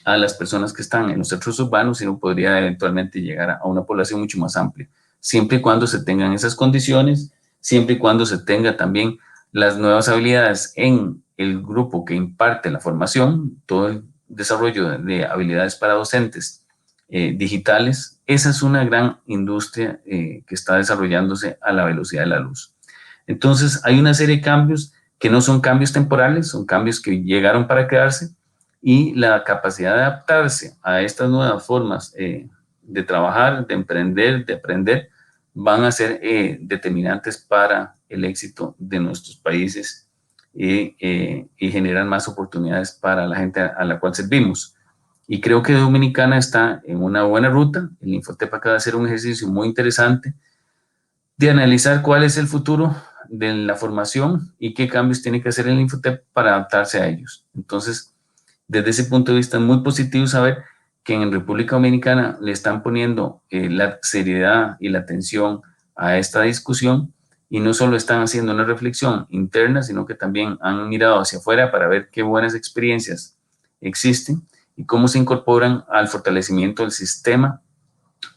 a las personas que están en los centros urbanos, sino podría eventualmente llegar a una población mucho más amplia, siempre y cuando se tengan esas condiciones, siempre y cuando se tenga también las nuevas habilidades en el grupo que imparte la formación, todo el desarrollo de habilidades para docentes digitales. Esa es una gran industria que está desarrollándose a la velocidad de la luz. Entonces, hay una serie de cambios que no son cambios temporales, son cambios que llegaron para quedarse y la capacidad de adaptarse a estas nuevas formas de trabajar, de emprender, de aprender, van a ser determinantes para el éxito de nuestros países y generan más oportunidades para la gente a la cual servimos. Y creo que Dominicana está en una buena ruta. El Infotep acaba de hacer un ejercicio muy interesante de analizar cuál es el futuro de la formación y qué cambios tiene que hacer el Infotep para adaptarse a ellos. Entonces, desde ese punto de vista es muy positivo saber que en República Dominicana le están poniendo la seriedad y la atención a esta discusión y no solo están haciendo una reflexión interna, sino que también han mirado hacia afuera para ver qué buenas experiencias existen y cómo se incorporan al fortalecimiento del sistema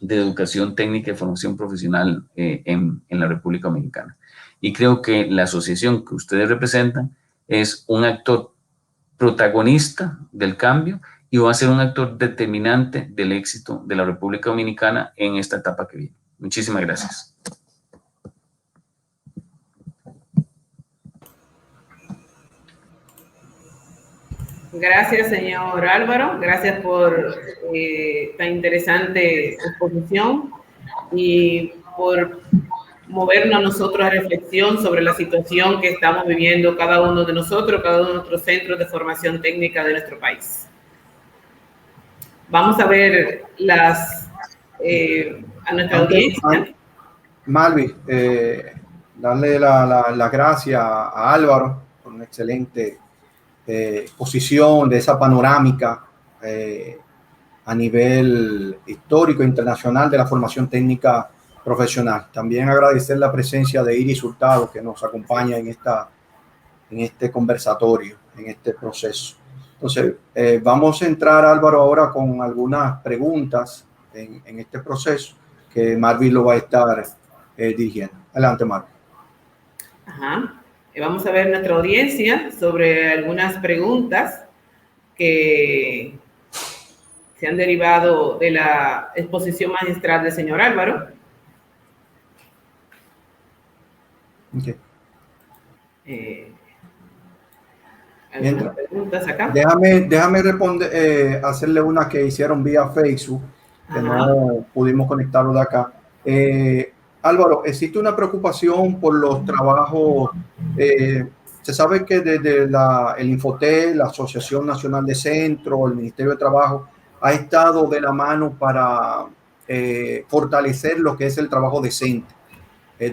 de educación técnica y formación profesional en la República Dominicana. Y creo que la asociación que ustedes representan es un actor protagonista del cambio y va a ser un actor determinante del éxito de la República Dominicana en esta etapa que viene. Muchísimas gracias. Gracias, señor Álvaro. Gracias por tan interesante exposición y por movernos a nosotros a reflexión sobre la situación que estamos viviendo cada uno de nosotros, cada uno de nuestros centros de formación técnica de nuestro país. Vamos a ver las a nuestra audiencia. Marvin, darle la gracias a Álvaro por una excelente exposición de esa panorámica a nivel histórico e internacional de la formación técnica profesional. También agradecer la presencia de Iris Hurtado, que nos acompaña en este conversatorio, en este proceso. Entonces, vamos a entrar, Álvaro, ahora con algunas preguntas en este proceso que Marvin lo va a estar dirigiendo. Adelante, Marvin. Ajá. Vamos a ver nuestra audiencia sobre algunas preguntas que se han derivado de la exposición magistral del señor Álvaro. Okay. Algunas preguntas acá. Déjame responder, hacerle una que hicieron vía Facebook, que no pudimos conectarlo de acá. Álvaro, ¿existe una preocupación por los trabajos? Se sabe que desde el Infotel, la Asociación Nacional de Centros, el Ministerio de Trabajo, ha estado de la mano para fortalecer lo que es el trabajo decente.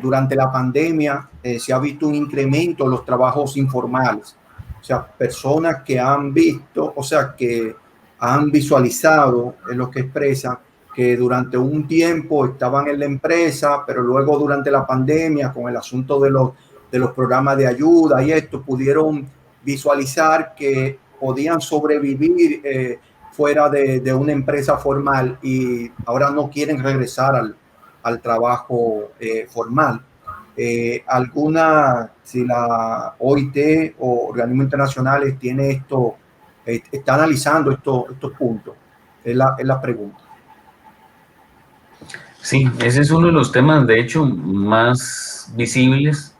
Durante la pandemia se ha visto un incremento en los trabajos informales. O sea, personas que han visto, o sea, que han visualizado en lo que expresan que durante un tiempo estaban en la empresa, pero luego durante la pandemia, con el asunto de los programas de ayuda y esto, pudieron visualizar que podían sobrevivir fuera de una empresa formal y ahora no quieren regresar al trabajo formal. Si la OIT o organismos internacionales tiene esto, está analizando estos puntos, es la pregunta. Sí, ese es uno de los temas, de hecho, más visibles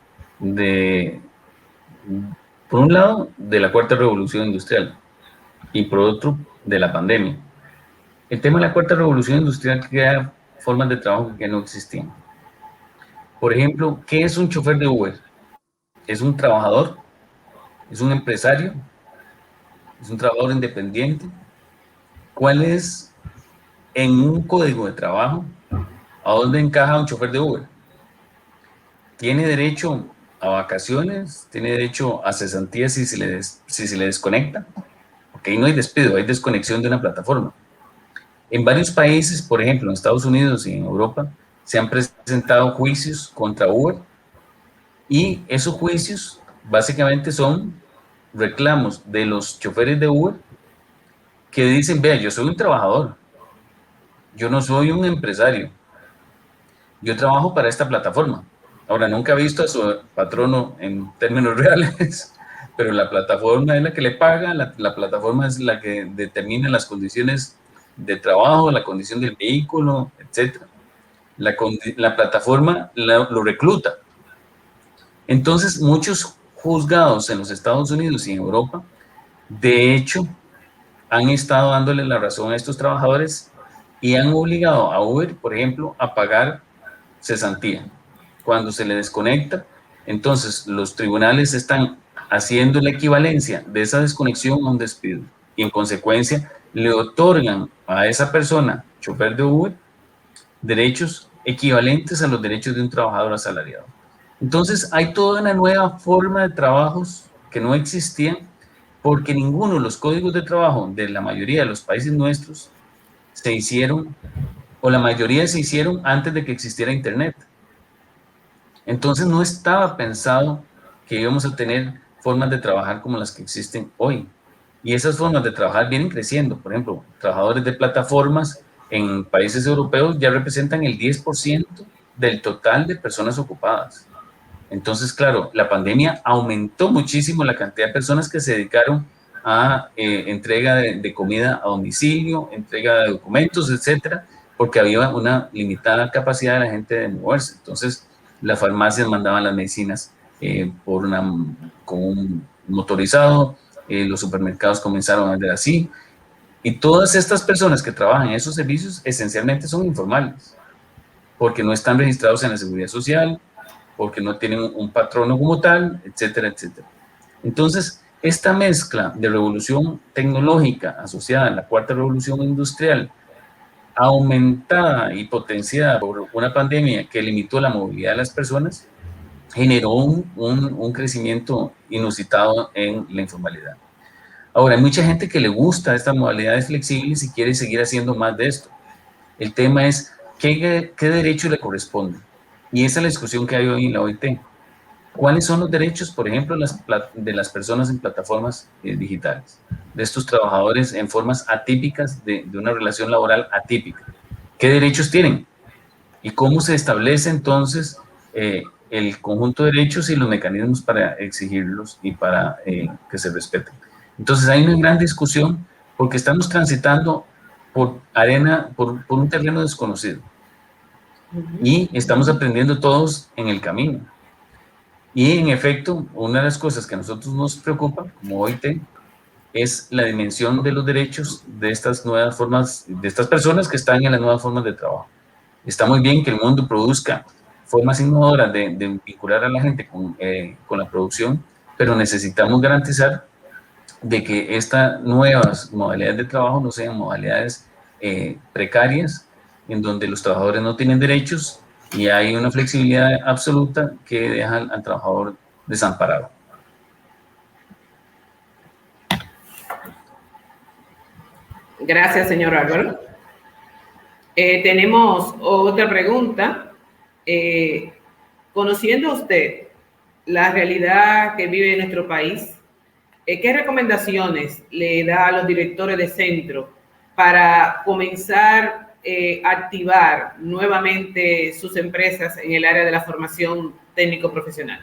por un lado, de la cuarta revolución industrial y por otro, de la pandemia. El tema de la cuarta revolución industrial crea formas de trabajo que no existían. Por ejemplo, ¿qué es un chofer de Uber? ¿Es un trabajador? ¿Es un empresario? ¿Es un trabajador independiente? ¿Cuál es, en un código de trabajo, a dónde encaja un chofer de Uber? ¿Tiene derecho a vacaciones? ¿Tiene derecho a cesantías si se le desconecta? Porque ahí no hay despido, hay desconexión de una plataforma. En varios países, por ejemplo, en Estados Unidos y en Europa, se han presentado juicios contra Uber y esos juicios básicamente son reclamos de los choferes de Uber que dicen, vea, yo soy un trabajador, yo no soy un empresario, yo trabajo para esta plataforma. Ahora, nunca he visto a su patrono en términos reales, pero la plataforma es la que le paga, la plataforma es la que determina las condiciones de trabajo, la condición del vehículo, etc. La plataforma lo recluta. Entonces, muchos juzgados en los Estados Unidos y en Europa, de hecho, han estado dándole la razón a estos trabajadores y han obligado a Uber, por ejemplo, a pagar cesantía. Cuando se le desconecta, entonces los tribunales están haciendo la equivalencia de esa desconexión a un despido y en consecuencia le otorgan a esa persona, chofer de Uber, derechos equivalentes a los derechos de un trabajador asalariado. Entonces hay toda una nueva forma de trabajos que no existían porque ninguno de los códigos de trabajo de la mayoría de los países nuestros se hicieron, o la mayoría se hicieron antes de que existiera Internet. Entonces no estaba pensado que íbamos a tener formas de trabajar como las que existen hoy. Y esas formas de trabajar vienen creciendo. Por ejemplo, trabajadores de plataformas en países europeos ya representan el 10% del total de personas ocupadas. Entonces, claro, la pandemia aumentó muchísimo la cantidad de personas que se dedicaron a entrega de comida a domicilio, entrega de documentos, etcétera, porque había una limitada capacidad de la gente de moverse. Entonces, las farmacias mandaban las medicinas con un motorizado, los supermercados comenzaron a vender así, y todas estas personas que trabajan en esos servicios esencialmente son informales, porque no están registrados en la Seguridad Social, porque no tienen un patrono como tal, etcétera, etcétera. Entonces, esta mezcla de revolución tecnológica asociada a la cuarta revolución industrial aumentada y potenciada por una pandemia que limitó la movilidad de las personas, generó un crecimiento inusitado en la informalidad. Ahora, hay mucha gente que le gusta estas modalidades flexibles y quiere seguir haciendo más de esto. El tema es qué derechos le corresponden. Y esa es la discusión que hay hoy en la OIT. ¿Cuáles son los derechos, por ejemplo, de las personas en plataformas digitales? De estos trabajadores en formas atípicas de una relación laboral atípica. ¿Qué derechos tienen? ¿Y cómo se establece entonces el conjunto de derechos y los mecanismos para exigirlos y para que se respeten? Entonces hay una gran discusión porque estamos transitando por un terreno desconocido. Y estamos aprendiendo todos en el camino. Y en efecto, una de las cosas que a nosotros nos preocupa, como OIT, es la dimensión de los derechos de estas nuevas formas, de estas personas que están en las nuevas formas de trabajo. Está muy bien que el mundo produzca formas innovadoras de vincular a la gente con la producción, pero necesitamos garantizar de que estas nuevas modalidades de trabajo no sean modalidades precarias, en donde los trabajadores no tienen derechos y hay una flexibilidad absoluta que deja al trabajador desamparado. Gracias, señor Álvaro. Tenemos otra pregunta. Conociendo usted la realidad que vive nuestro país, ¿qué recomendaciones le da a los directores de centro para comenzar a activar nuevamente sus empresas en el área de la formación técnico-profesional?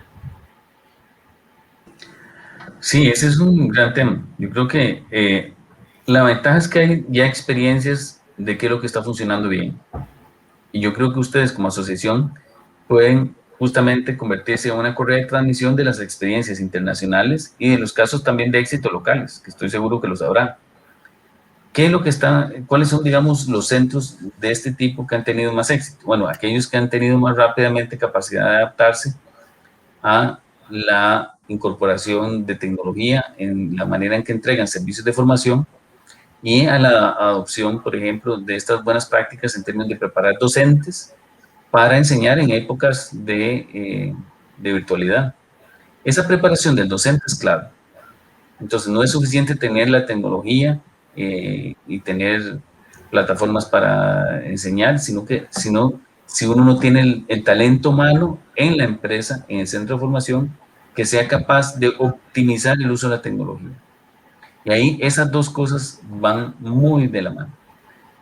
Sí, ese es un gran tema. Yo creo que la ventaja es que hay ya experiencias de qué es lo que está funcionando bien. Y yo creo que ustedes como asociación pueden justamente convertirse en una correa de transmisión de las experiencias internacionales y de los casos también de éxito locales, que estoy seguro que los habrá. ¿Cuáles son, digamos, los centros de este tipo que han tenido más éxito? Bueno, aquellos que han tenido más rápidamente capacidad de adaptarse a la incorporación de tecnología en la manera en que entregan servicios de formación y a la adopción, por ejemplo, de estas buenas prácticas en términos de preparar docentes para enseñar en épocas de virtualidad. Esa preparación del docente es clave. Entonces, no es suficiente tener la tecnología y tener plataformas para enseñar, sino si uno no tiene el talento humano en la empresa, en el centro de formación, que sea capaz de optimizar el uso de la tecnología. Y ahí esas dos cosas van muy de la mano.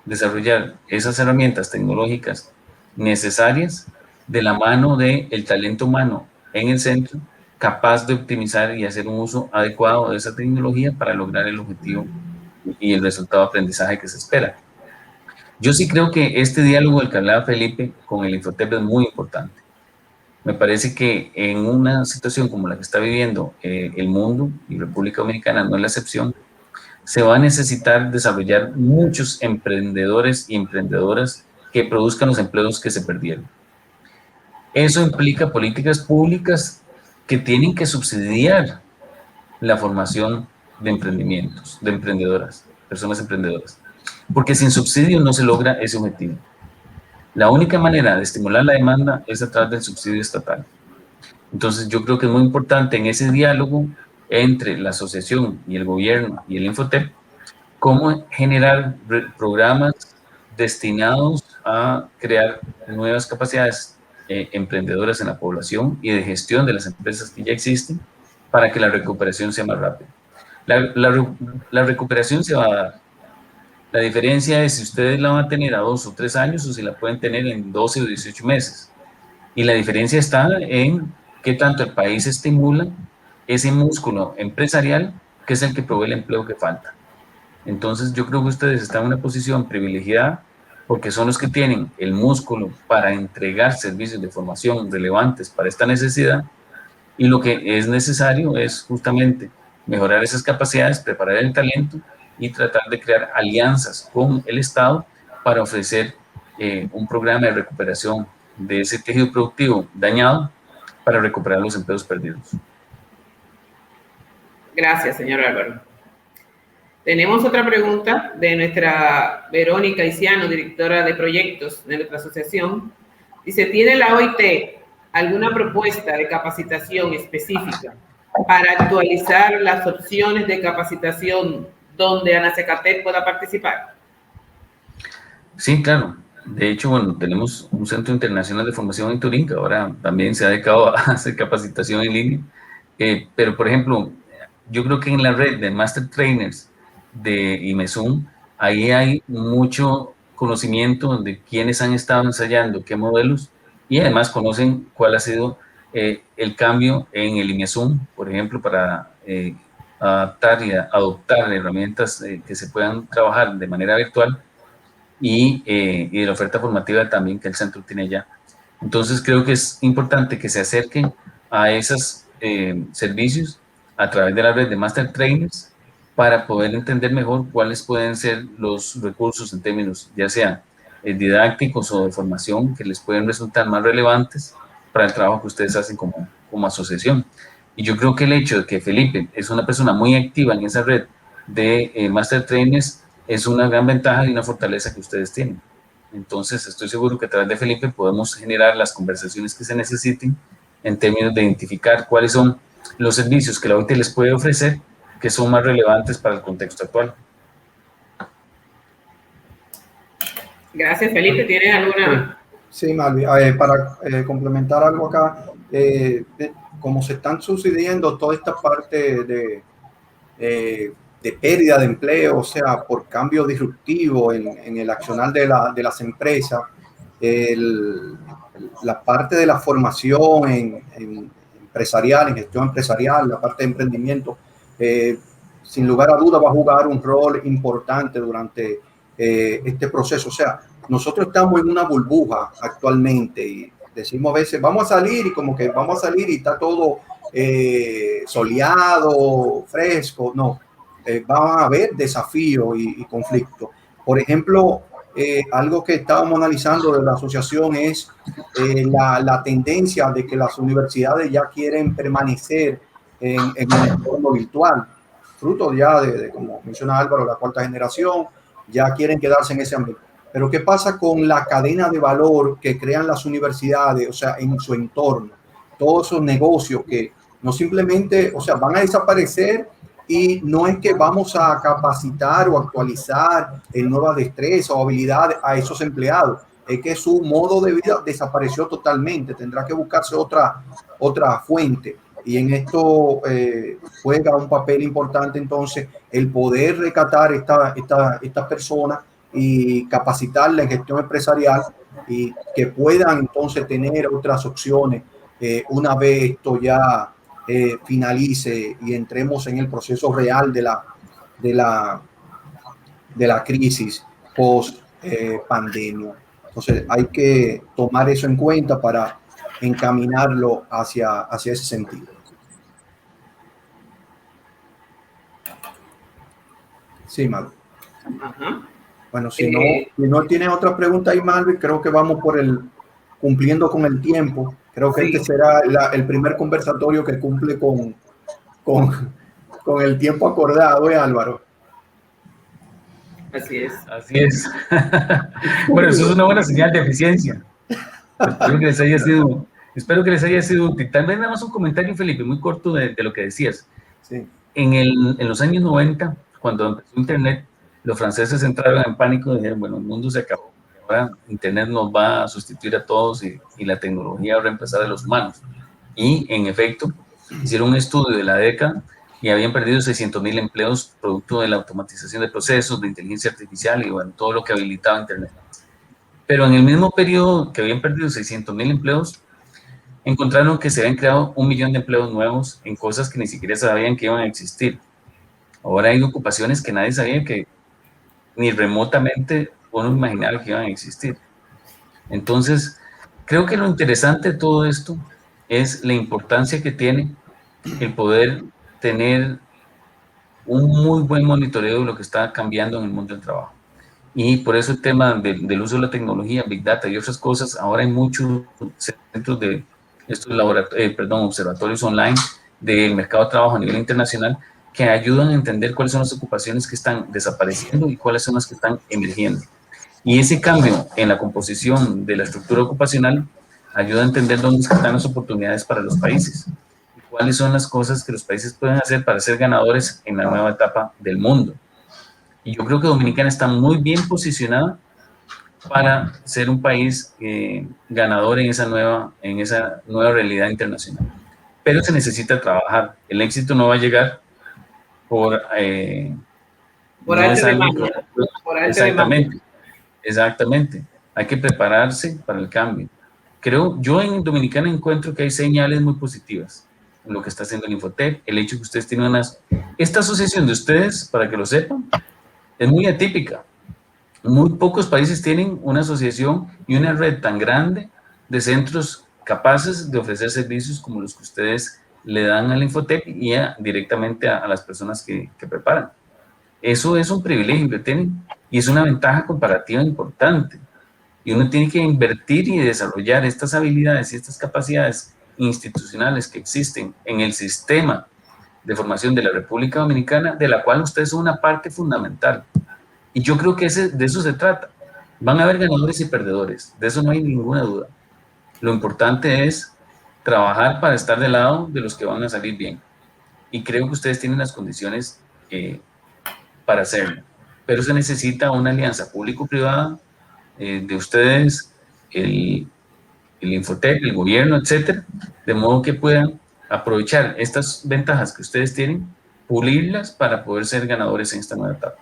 Desarrollar esas herramientas tecnológicas necesarias de la mano del talento humano en el centro, capaz de optimizar y hacer un uso adecuado de esa tecnología para lograr el objetivo y el resultado de aprendizaje que se espera. Yo sí creo que este diálogo del que hablaba Felipe con el Infotep es muy importante. Me parece que en una situación como la que está viviendo el mundo, y República Dominicana no es la excepción, se va a necesitar desarrollar muchos emprendedores y emprendedoras que produzcan los empleos que se perdieron. Eso implica políticas públicas que tienen que subsidiar la formación de emprendimientos, de emprendedoras, personas emprendedoras, porque sin subsidio no se logra ese objetivo. La única manera de estimular la demanda es a través del subsidio estatal. Entonces yo creo que es muy importante en ese diálogo entre la asociación y el gobierno y el Infotep, cómo generar programas destinados a crear nuevas capacidades emprendedoras en la población y de gestión de las empresas que ya existen para que la recuperación sea más rápida. La recuperación se va a dar. La diferencia es si ustedes la van a tener a 2 o 3 años o si la pueden tener en 12 o 18 meses. Y la diferencia está en qué tanto el país estimula ese músculo empresarial que es el que provee el empleo que falta. Entonces yo creo que ustedes están en una posición privilegiada porque son los que tienen el músculo para entregar servicios de formación relevantes para esta necesidad, y lo que es necesario es justamente mejorar esas capacidades, preparar el talento y tratar de crear alianzas con el Estado para ofrecer un programa de recuperación de ese tejido productivo dañado para recuperar los empleos perdidos. Gracias, señor Álvaro. Tenemos otra pregunta de nuestra Verónica Isiano, directora de proyectos de nuestra asociación. Dice, ¿tiene la OIT alguna propuesta de capacitación específica para actualizar las opciones de capacitación donde Anacecatec pueda participar? Sí, claro. De hecho, bueno, tenemos un Centro Internacional de Formación en Turín, que ahora también se ha dedicado a hacer capacitación en línea. Pero, por ejemplo, yo creo que en la red de Master Trainers de IMESUM, ahí hay mucho conocimiento de quiénes han estado ensayando qué modelos y además conocen cuál ha sido el cambio en el IMESUM, por ejemplo, para adaptar y adoptar herramientas que se puedan trabajar de manera virtual y de la oferta formativa también que el centro tiene ya. Entonces creo que es importante que se acerquen a esos servicios a través de la red de Master Trainers para poder entender mejor cuáles pueden ser los recursos en términos ya sea didácticos o de formación que les pueden resultar más relevantes para el trabajo que ustedes hacen como asociación. Y yo creo que el hecho de que Felipe es una persona muy activa en esa red de Master Trainers es una gran ventaja y una fortaleza que ustedes tienen. Entonces, estoy seguro que a través de Felipe podemos generar las conversaciones que se necesiten en términos de identificar cuáles son los servicios que la OIT les puede ofrecer que son más relevantes para el contexto actual. Gracias, Felipe. ¿Tienes alguna? Sí, Malvi, para complementar algo acá, como se están sucediendo toda esta parte de pérdida de empleo, o sea, por cambio disruptivo en el accionar de las empresas, la parte de la formación en empresarial, en gestión empresarial, la parte de emprendimiento, sin lugar a duda va a jugar un rol importante durante este proceso. O sea, nosotros estamos en una burbuja actualmente y decimos a veces, vamos a salir y como que vamos a salir y está todo soleado, fresco. No, va a haber desafíos y conflictos. Por ejemplo, algo que estábamos analizando de la asociación es la tendencia de que las universidades ya quieren permanecer en un entorno virtual, fruto ya como menciona Álvaro, la cuarta generación, ya quieren quedarse en ese ambiente. Pero ¿qué pasa con la cadena de valor que crean las universidades, o sea, en su entorno? Todos esos negocios que no simplemente, o sea, van a desaparecer y no es que vamos a capacitar o actualizar en nuevas destrezas o habilidades a esos empleados, es que su modo de vida desapareció totalmente, tendrá que buscarse otra fuente. Y en esto juega un papel importante entonces el poder rescatar estas personas y capacitarla en gestión empresarial y que puedan entonces tener otras opciones una vez esto ya finalice y entremos en el proceso real de la crisis post pandemia. Entonces hay que tomar eso en cuenta para encaminarlo hacia ese sentido. Sí, Malvi. Bueno, si no tiene otra pregunta ahí, Malvi, creo que vamos cumpliendo con el tiempo. Creo que este será el primer conversatorio que cumple con el tiempo acordado, Álvaro. Así es. Así es. Bueno, eso es una buena señal de eficiencia. Espero que les haya sido útil. También nada más un comentario, Felipe, muy corto de lo que decías. Sí. En los años 90, cuando empezó Internet, los franceses entraron en pánico y dijeron, bueno, el mundo se acabó. Ahora Internet nos va a sustituir a todos y la tecnología va a reemplazar a los humanos. Y, en efecto, hicieron un estudio de la década y habían perdido 600,000 empleos producto de la automatización de procesos, de inteligencia artificial y, bueno, todo lo que habilitaba Internet. Pero en el mismo periodo que habían perdido 600,000 empleos, encontraron que se habían creado 1 millón de empleos nuevos en cosas que ni siquiera sabían que iban a existir. Ahora hay ocupaciones que nadie sabía que ni remotamente uno imaginaba que iban a existir. Entonces, creo que lo interesante de todo esto es la importancia que tiene el poder tener un muy buen monitoreo de lo que está cambiando en el mundo del trabajo. Y por eso el tema del uso de la tecnología, Big Data y otras cosas, ahora hay muchos centros de estos observatorios online del mercado de trabajo a nivel internacional que ayudan a entender cuáles son las ocupaciones que están desapareciendo y cuáles son las que están emergiendo. Y ese cambio en la composición de la estructura ocupacional ayuda a entender dónde están las oportunidades para los países y cuáles son las cosas que los países pueden hacer para ser ganadores en la nueva etapa del mundo. Y yo creo que Dominicana está muy bien posicionada para ser un país ganador en esa nueva realidad internacional. Pero se necesita trabajar. El éxito no va a llegar por arte no de magia. Por arte exactamente, de magia. exactamente. Hay que prepararse para el cambio. Yo en Dominicana encuentro que hay señales muy positivas en lo que está haciendo el Infotep, el hecho que ustedes tienen esta asociación de ustedes, para que lo sepan, es muy atípica. Muy pocos países tienen una asociación y una red tan grande de centros capaces de ofrecer servicios como los que ustedes le dan al Infotep y directamente a las personas que preparan. Eso es un privilegio que tienen y es una ventaja comparativa importante. Y uno tiene que invertir y desarrollar estas habilidades y estas capacidades institucionales que existen en el sistema de formación de la República Dominicana, de la cual ustedes son una parte fundamental. Y yo creo que de eso se trata. Van a haber ganadores y perdedores, de eso no hay ninguna duda. Lo importante es trabajar para estar del lado de los que van a salir bien. Y creo que ustedes tienen las condiciones para hacerlo. Pero se necesita una alianza público-privada de ustedes, el Infotep, el gobierno, etcétera, de modo que puedan aprovechar estas ventajas que ustedes tienen, pulirlas para poder ser ganadores en esta nueva etapa.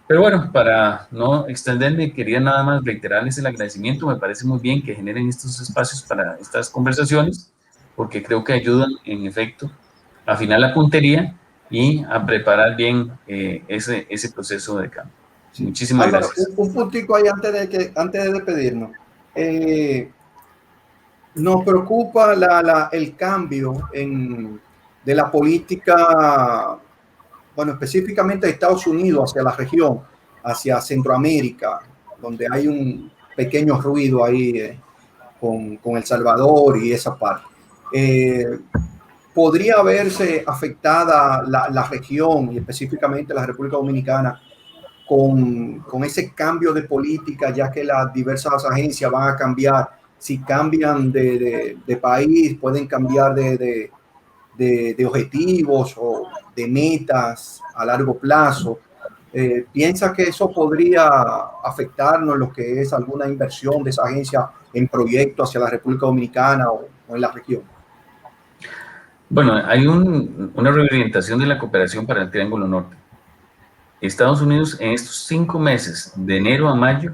Pero bueno, para no extenderme, quería nada más reiterarles el agradecimiento. Me parece muy bien que generen estos espacios para estas conversaciones, porque creo que ayudan, en efecto, a afinar la puntería y a preparar bien ese proceso de cambio. Sí. Muchísimas Álvaro, gracias. Un puntico ahí antes de despedirnos. Nos preocupa el cambio de la política, bueno, específicamente de Estados Unidos hacia la región, hacia Centroamérica, donde hay un pequeño ruido ahí con El Salvador y esa parte. ¿Podría verse afectada la región y específicamente la República Dominicana con ese cambio de política, ya que las diversas agencias van a cambiar? Si cambian de país, pueden cambiar de objetivos o de metas a largo plazo. ¿Piensa que eso podría afectarnos lo que es alguna inversión de esa agencia en proyectos hacia la República Dominicana o en la región? Bueno, hay una reorientación de la cooperación para el Triángulo Norte. Estados Unidos en estos 5 meses, de enero a mayo,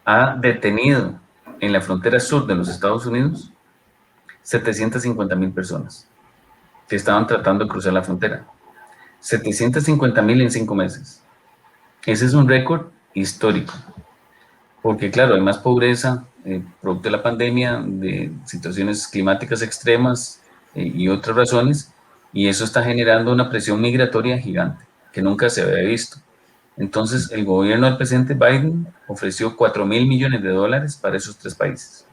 ha detenido en la frontera sur de los Estados Unidos 750,000 personas que estaban tratando de cruzar la frontera. 750,000 en 5 meses. Ese es un récord histórico, porque claro, hay más pobreza, producto de la pandemia, de situaciones climáticas extremas y otras razones, y eso está generando una presión migratoria gigante, que nunca se había visto. Entonces, el gobierno del presidente Biden ofreció $4,000 millones para esos 3 países.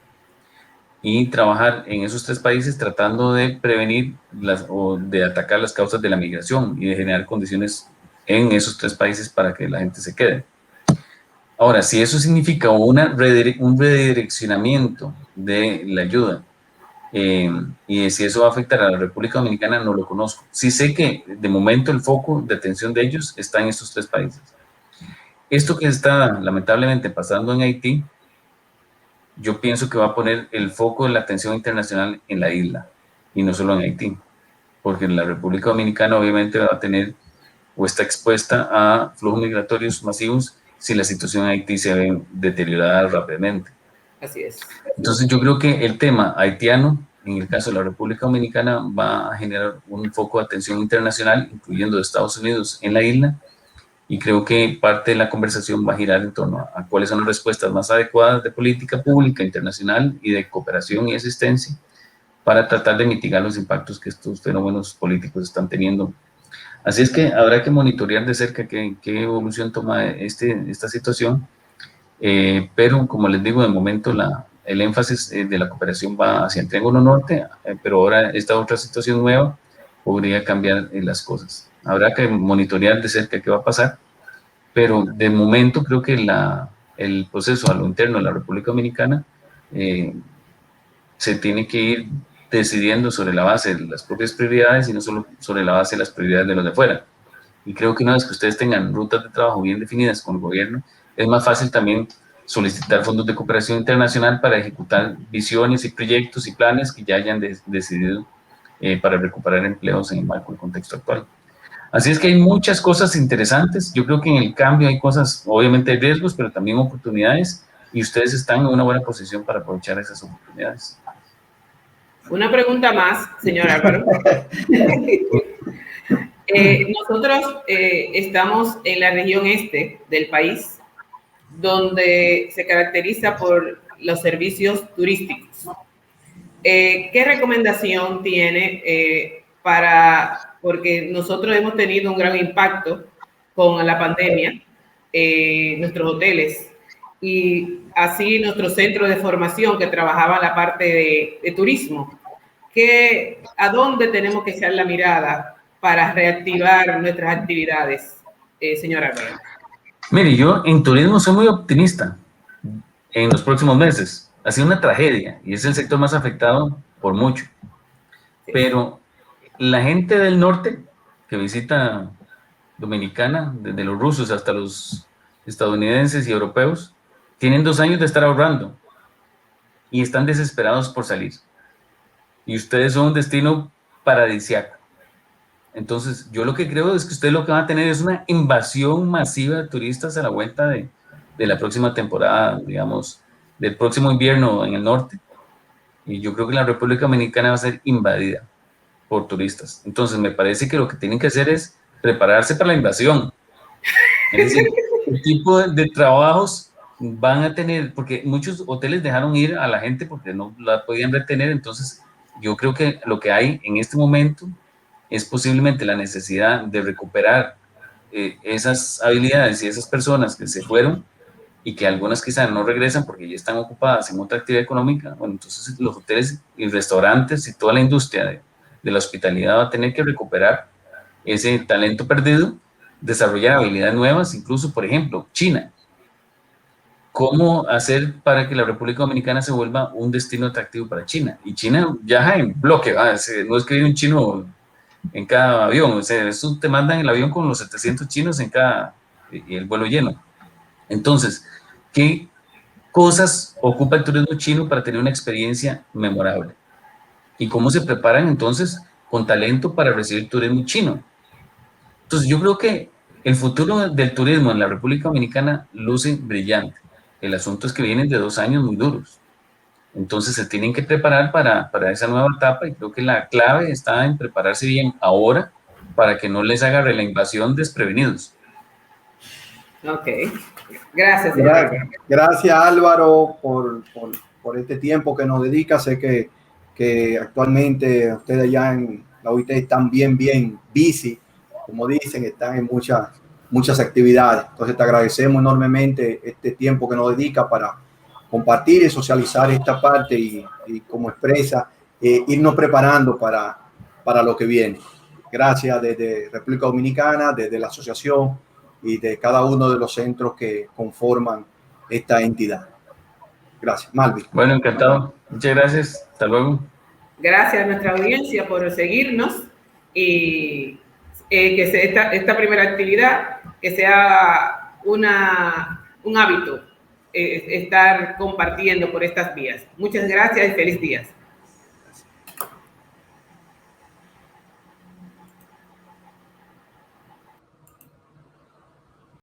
Y trabajar en esos 3 países tratando de prevenir o de atacar las causas de la migración y de generar condiciones en esos 3 países para que la gente se quede. Ahora, si eso significa un redireccionamiento de la ayuda y si eso va a afectar a la República Dominicana, no lo conozco. Sí sé que de momento el foco de atención de ellos está en estos 3 países. Esto que está lamentablemente pasando en Haití, yo pienso que va a poner el foco de la atención internacional en la isla y no solo en Haití, porque la República Dominicana obviamente va a tener o está expuesta a flujos migratorios masivos si la situación en Haití se ve deteriorada rápidamente. Así es. Entonces yo creo que el tema haitiano, en el caso de la República Dominicana, va a generar un foco de atención internacional, incluyendo Estados Unidos en la isla, y creo que parte de la conversación va a girar en torno a cuáles son las respuestas más adecuadas de política pública internacional y de cooperación y asistencia para tratar de mitigar los impactos que estos fenómenos políticos están teniendo. Así es que habrá que monitorear de cerca qué evolución toma esta situación, pero como les digo, de momento el énfasis de la cooperación va hacia el Triángulo Norte, pero ahora esta otra situación nueva podría cambiar las cosas. Habrá que monitorear de cerca qué va a pasar, pero de momento creo que el proceso a lo interno de la República Dominicana se tiene que ir decidiendo sobre la base de las propias prioridades y no solo sobre la base de las prioridades de los de fuera. Y creo que una vez que ustedes tengan rutas de trabajo bien definidas con el gobierno, es más fácil también solicitar fondos de cooperación internacional para ejecutar visiones y proyectos y planes que ya hayan decidido para recuperar empleos en el marco del contexto actual. Así es que hay muchas cosas interesantes. Yo creo que en el cambio hay cosas, obviamente hay riesgos, pero también oportunidades, y ustedes están en una buena posición para aprovechar esas oportunidades. Una pregunta más, señor Álvaro. Nosotros estamos en la región este del país, donde se caracteriza por los servicios turísticos. ¿Qué recomendación tiene porque nosotros hemos tenido un gran impacto con la pandemia, nuestros hoteles y así nuestro centro de formación que trabajaba en la parte de turismo? ¿A dónde tenemos que echar la mirada para reactivar nuestras actividades, señora Álvaro? Mire, yo en turismo soy muy optimista en los próximos meses. Ha sido una tragedia y es el sector más afectado por mucho. Sí. Pero la gente del norte que visita Dominicana, desde los rusos hasta los estadounidenses y europeos, tienen 2 años de estar ahorrando y están desesperados por salir. Y ustedes son un destino paradisíaco. Entonces, yo lo que creo es que ustedes lo que van a tener es una invasión masiva de turistas a la vuelta de la próxima temporada, digamos, del próximo invierno en el norte. Y yo creo que la República Dominicana va a ser invadida por turistas. Entonces, me parece que lo que tienen que hacer es prepararse para la invasión. Es decir, el tipo de trabajos van a tener, porque muchos hoteles dejaron ir a la gente porque no la podían retener. Entonces, yo creo que lo que hay en este momento es posiblemente la necesidad de recuperar esas habilidades y esas personas que se fueron y que algunas quizás no regresan porque ya están ocupadas en otra actividad económica. Bueno, entonces los hoteles y restaurantes y toda la industria de la hospitalidad va a tener que recuperar ese talento perdido, desarrollar habilidades nuevas, incluso, por ejemplo, China. ¿Cómo hacer para que la República Dominicana se vuelva un destino atractivo para China? Y China viaja en bloque, no es que hay un chino en cada avión, o sea, eso te mandan el avión con los 700 chinos y el vuelo lleno. Entonces, ¿qué cosas ocupa el turismo chino para tener una experiencia memorable? ¿Y cómo se preparan entonces con talento para recibir turismo chino? Entonces, yo creo que el futuro del turismo en la República Dominicana luce brillante. El asunto es que vienen de 2 años muy duros. Entonces se tienen que preparar para esa nueva etapa y creo que la clave está en prepararse bien ahora para que no les agarre la invasión desprevenidos. Ok, gracias. Gracias Álvaro por este tiempo que nos dedica. Sé que actualmente ustedes allá en la OIT están bien busy, como dicen, están en muchas actividades. Entonces te agradecemos enormemente este tiempo que nos dedica para compartir y socializar esta parte y como expresa, irnos preparando para lo que viene. Gracias desde República Dominicana, desde la asociación y de cada uno de los centros que conforman esta entidad. Gracias, Malvi. Bueno, encantado. Muchas gracias. Hasta luego. Gracias a nuestra audiencia por seguirnos y que sea esta primera actividad que sea un hábito estar compartiendo por estas vías. Muchas gracias y feliz día.